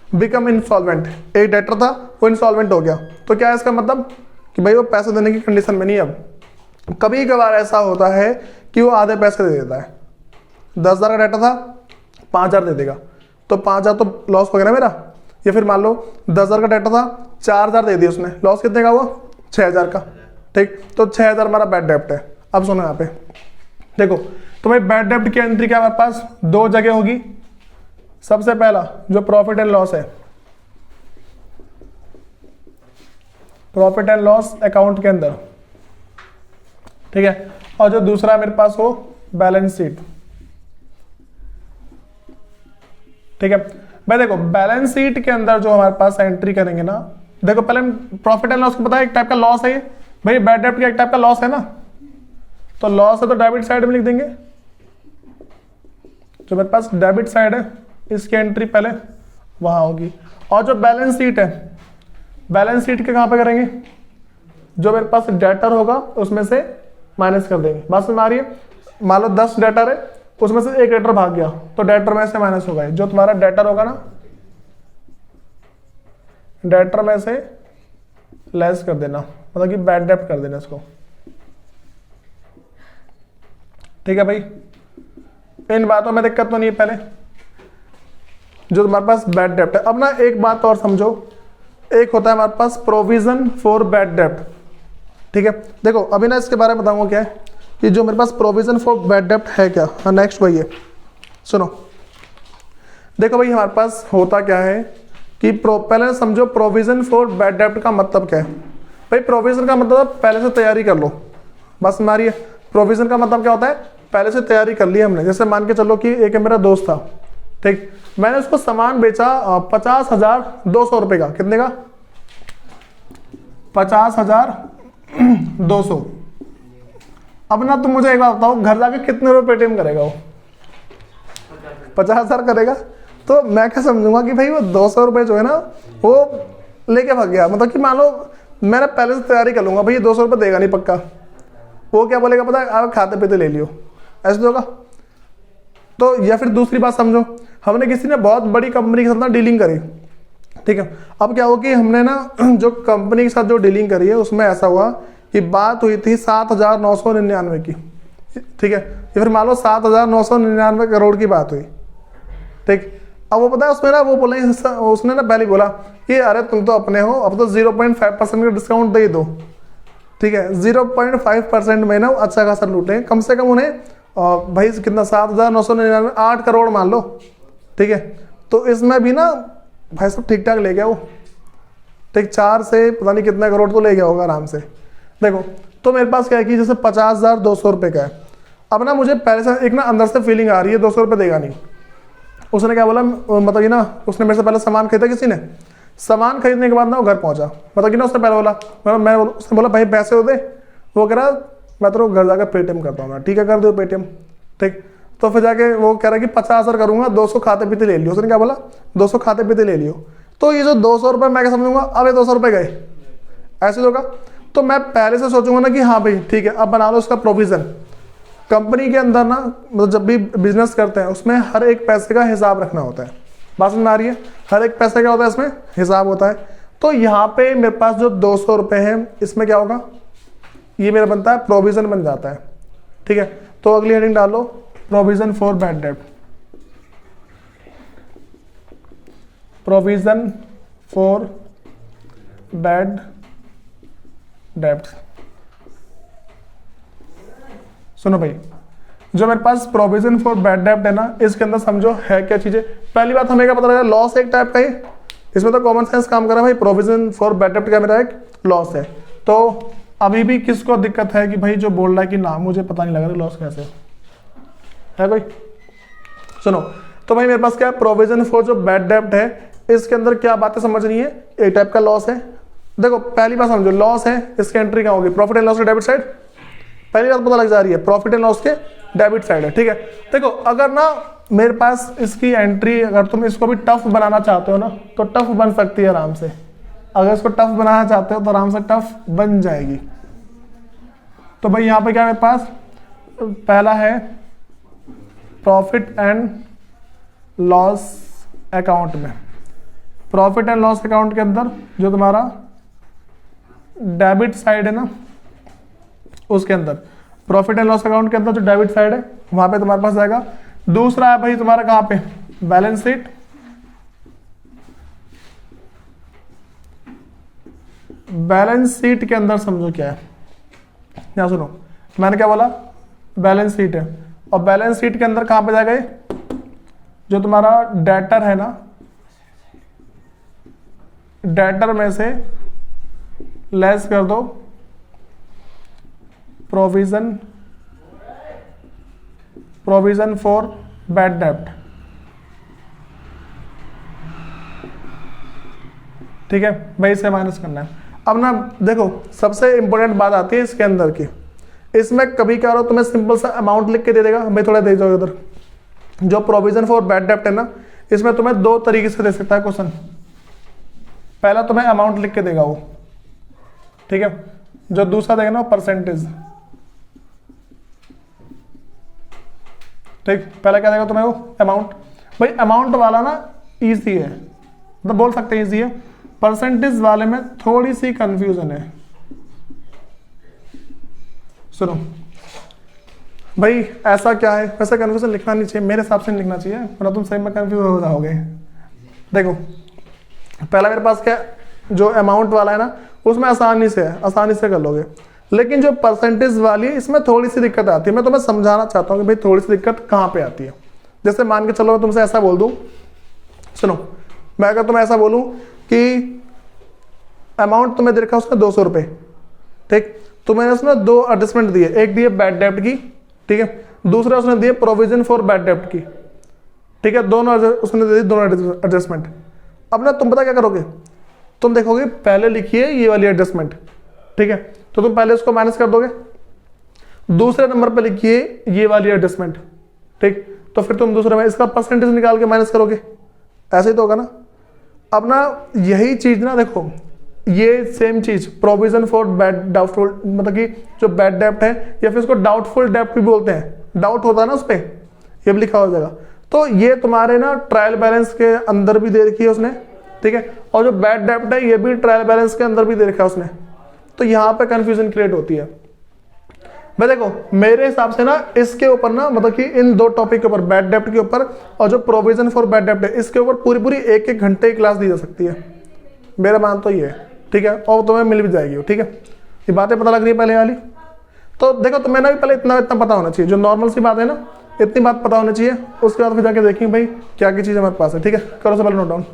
बिकम इंस्टॉलमेंट, एक डेटर था वो इंस्टॉलमेंट हो गया, तो क्या है इसका मतलब कि भाई वो पैसे देने की कंडीशन में नहीं है। अब कभी कभार ऐसा होता है कि वो आधे पैसे दे देता है, 10,000 का डेटा था 5,000 दे देगा, तो 5,000 तो लॉस हो गया ना मेरा। या फिर मान लो 10,000 का डेटा था, 4,000 दे दिया उसने, लॉस कितने का हुआ, 6,000 का, ठीक, तो 6,000 हमारा बैड डेप्ट है। अब सुनो यहाँ पे देखो, तो भाई बैड डेप्ट की एंट्री क्या हमारे पास 2 जगह होगी। सबसे पहला जो प्रॉफिट एंड लॉस है, प्रॉफिट एंड लॉस अकाउंट के अंदर, ठीक है, और जो दूसरा मेरे पास हो बैलेंस शीट, ठीक है। भाई देखो बैलेंस शीट के अंदर जो हमारे पास एंट्री करेंगे ना, देखो पहले प्रॉफिट एंड लॉस को पता है एक टाइप का लॉस है ये, भाई बैड डेप्ट का एक टाइप का लॉस है ना, तो लॉस है तो डेबिट साइड में लिख देंगे, जो मेरे पास डेबिट साइड है इसकी एंट्री पहले वहां होगी। और जो बैलेंस शीट है, बैलेंस शीट के कहां पे करेंगे, जो मेरे पास डेटर होगा उसमें से माइनस कर देंगे। बात समझ आ रही है, मान लो 10 डेटर है, उसमें से एक डेटर भाग गया तो डेटर में से माइनस होगा, जो तुम्हारा डेटर होगा ना डेटर में से लेस कर देना, मतलब कि बैड डेप्ट कर देना इसको, ठीक है भाई। इन बातों में दिक्कत तो नहीं है पहले, जो तुम्हारे पास बैड डेप्ट है। अब ना एक बात और समझो, एक होता है हमारे पास प्रोविजन फॉर बैड डेप्ट, ठीक है। देखो अभी ना इसके बारे में बताऊंगा क्या है कि जो मेरे पास प्रोविजन फॉर बैड डेप्ट है क्या, हाँ नेक्स्ट वही है। सुनो देखो भाई हमारे पास होता क्या है कि पहले समझो प्रोविजन फॉर बैड डेप्ट का मतलब क्या है। भाई प्रोविजन का मतलब पहले से तैयारी कर लो, बस हमारी प्रोविजन का मतलब क्या होता है, पहले से तैयारी कर ली हमने। जैसे मान के चलो कि एक मेरा दोस्त था, ठीक, मैंने उसको सामान बेचा 50,200 रुपए का, कितने का, 50,200। अब ना तुम मुझे एक बात बताओ, घर जाके कितने रुपए पेटीएम करेगा वो, 50,000 करेगा, तो मैं क्या समझूंगा कि भाई वो 200 रुपए जो है ना वो लेके भाग गया। मतलब कि मान लो मैंने पहले से तैयारी कर लूंगा भाई ये 200 रुपए देगा नहीं पक्का, वो क्या बोलेगा पता है, आप खाते पीते ले लियो, ऐसे तो होगा। तो या फिर दूसरी बात समझो, हमने किसी ने बहुत बड़ी कंपनी के साथ ना डीलिंग करी, ठीक है, अब क्या हुआ कि हमने ना जो कंपनी के साथ जो डीलिंग करी है उसमें ऐसा हुआ कि बात हुई थी 7,999 की, ठीक है, या फिर मान लो 7,999 करोड़ की बात हुई, ठीक। अब वो पता है उसमें ना वो बोले, उसने ना पहले बोला कि अरे तुम तो अपने हो, अब तो 0.5% का डिस्काउंट दे दो, ठीक है, 0.5% में ना अच्छा खासा लूटे, कम से कम उन्हें भाई कितना 7,999 8 करोड़ मान लो, ठीक है। तो इसमें भी ना भाई सब ठीक ठाक ले गया वो, ठीक, 4 से पता नहीं कितने करोड़ तो ले गया होगा आराम से। देखो तो मेरे पास क्या है कि जैसे 50,200 रुपये का है, अब ना मुझे पहले से एक ना अंदर से फीलिंग आ रही है 200 रुपये देगा नहीं। उसने क्या बोला, मतलब ये ना उसने मेरे से पहले सामान खरीदा किसी ने, सामान खरीदने के बाद ना वो घर पहुंचा, मतलब कि ना उसने पहले बोला, उसने बोला भाई पैसे दो दे, वो कह रहा मैं तो घर जाकर पेटीएम करता हूँ। ठीक है कर दो पेटीएम, ठीक। तो फिर जाके वो कह रहा है कि 50,000 करूंगा, 200 खाते पीते ले लियो। उसने क्या बोला, 200 खाते पीते ले लियो। तो ये जो 200 रुपये मैं क्या समझूंगा, अब ये 200 रुपये गए, ऐसे होगा। तो मैं पहले से सोचूंगा ना कि हाँ भाई ठीक है, अब बना लो उसका प्रोविजन। कंपनी के अंदर ना मतलब जब भी बिजनेस करते हैं उसमें हर एक पैसे का हिसाब रखना होता है, बात समझ में आ रही है, हर एक पैसे का होता है इसमें हिसाब होता है। तो यहाँ पे मेरे पास जो 200 रुपये है इसमें क्या होगा, ये मेरा बनता है प्रोविजन बन जाता है, ठीक है। तो अगली हेडिंग डाल लो, प्रोविजन फॉर बैड डेब्ट, प्रोविजन फॉर बैड डेब्ट। सुनो भाई, जो मेरे पास प्रोविजन फॉर बैड डेब्ट है ना, इसके अंदर समझो है क्या चीजें। पहली बात हमें क्या पता लगा, लॉस एक टाइप का ही, इसमें तो कॉमन सेंस काम कर रहा है भाई। प्रोविजन फॉर बैड डेब्ट क्या मेरा एक लॉस है। तो अभी भी किसको दिक्कत है कि भाई जो बोल रहा है कि ना मुझे पता नहीं लग रहा लॉस कैसे है कोई, सुनो। तो भाई मेरे पास क्या है, प्रोविजन फॉर जो बैड डेब्ट है, इसके अंदर क्या बातें समझनी है, एक टाइप का लॉस है। देखो पहली बात समझो, लॉस है, इसकी एंट्री क्या होगी, प्रॉफिट एंड लॉस के डेबिट साइड। पहली बात पता लग जा रही है, प्रॉफिट एंड लॉस के डेबिट साइड है, ठीक है। देखो अगर ना मेरे पास इसकी एंट्री, अगर तुम इसको भी टफ बनाना चाहते हो ना तो टफ बन सकती है आराम से। अगर इसको टफ बनाना चाहते हो तो आराम से टफ बन जाएगी। तो भाई यहाँ पे क्या मेरे पास पहला है प्रॉफिट एंड लॉस अकाउंट में, प्रॉफिट एंड लॉस अकाउंट के अंदर जो तुम्हारा डेबिट साइड है ना, उसके अंदर प्रॉफिट एंड लॉस अकाउंट के अंदर जो डेबिट साइड है वहां पे तुम्हारे पास जाएगा। दूसरा है भाई तुम्हारा कहां पे, बैलेंस शीट। बैलेंस शीट के अंदर समझो क्या है, यहां सुनो, मैंने क्या बोला, बैलेंस शीट है। और बैलेंस शीट के अंदर कहां पे जाएगा, जो तुम्हारा डेटर है ना, डेटर में से लेस कर दो प्रोविजन फॉर बैड डेब्ट, ठीक है भाई, इसे माइनस करना है। अब ना देखो सबसे इंपॉर्टेंट बात आती है इसके अंदर की, इसमें कभी क्या हो तुम्हें सिंपल सा अमाउंट लिख के दे देगा, भाई थोड़ा दे जाओ इधर। जो प्रोविजन फॉर बैड डेब्ट है ना, इसमें तुम्हें दो तरीके से दे सकता है क्वेश्चन। पहला तुम्हें अमाउंट लिख के देगा वो, ठीक है। जो दूसरा देगा ना परसेंटेज, ठीक। पहला क्या देगा तुम्हें वो अमाउंट। भाई अमाउंट वाला ना इजी है, मतलब बोल सकते हैं इजी है। परसेंटेज वाले में थोड़ी सी कंफ्यूजन है। सुनो भाई ऐसा क्या है, वैसा कंफ्यूजन लिखना नहीं चाहिए, मेरे हिसाब से नहीं लिखना चाहिए, वरना तुम सही में कंफ्यूज हो जाओगे। देखो पहला मेरे पास क्या, जो अमाउंट वाला है ना उसमें आसानी से कर लोगे, लेकिन जो परसेंटेज वाली है इसमें थोड़ी सी दिक्कत आती है। मैं तुम्हें समझाना चाहता हूँ कि भाई थोड़ी सी दिक्कत कहाँ पे आती है। जैसे मान के चलो मैं तुमसे ऐसा बोल दूं, सुनो, मैं अगर तुम्हें ऐसा बोलूं कि अमाउंट तुम्हें दे रखा है उसका 200 रुपये, ठीक। तो मैंने उसमें दो एडजस्टमेंट दिए, एक दिए बैड डेब्ट की, ठीक है, दूसरा उसने दिए प्रोविजन फॉर बैड डेब्ट की, ठीक है। दोनों उसने दे दी, दोनों एडजस्टमेंट। अब ना तुम पता क्या करोगे, तुम देखोगे पहले लिखिए ये वाली एडजस्टमेंट, ठीक है, तो तुम पहले उसको माइनस कर दोगे, दूसरे नंबर पे लिखिए ये वाली एडजस्टमेंट, ठीक। तो फिर तुम दूसरे में इसका परसेंटेज निकाल के माइनस करोगे, ऐसे ही तो होगा ना। अब ना यही चीज ना देखो, ये सेम चीज प्रोविजन फॉर बैड डाउटफुल, मतलब कि जो बैड डेब्ट है या फिर इसको डाउटफुल डेब्ट भी बोलते हैं, डाउट होता है ना उस पर, ये भी लिखा हो जाएगा। तो ये तुम्हारे ना ट्रायल बैलेंस के अंदर भी दे रखी है उसने, ठीक है। और जो बैड डेब्ट है ये भी ट्रायल बैलेंस के अंदर भी दे रखा है उसने। तो यहाँ पे कंफ्यूजन क्रिएट होती है। मैं देखो मेरे हिसाब से ना इसके ऊपर ना, मतलब कि इन दो टॉपिक के ऊपर, बैड डेब्ट के ऊपर और जो प्रोविजन फॉर बैड डेब्ट है, इसके ऊपर पूरी पूरी एक घंटे की क्लास दी जा सकती है, मेरा मान तो ये है, ठीक है। और तुम्हें मिल भी जाएगी, ठीक है। ये बातें पता लग रही है पहले वाली। तो देखो तुम्हें ना भी पहले इतना पता होना चाहिए, जो नॉर्मल सी बात है ना, इतनी बात पता होनी चाहिए। उसके बाद फिर जाके देखेंगे भाई क्या क्या चीज़ हमारे पास है, ठीक है। करो से पहले नोट डाउन।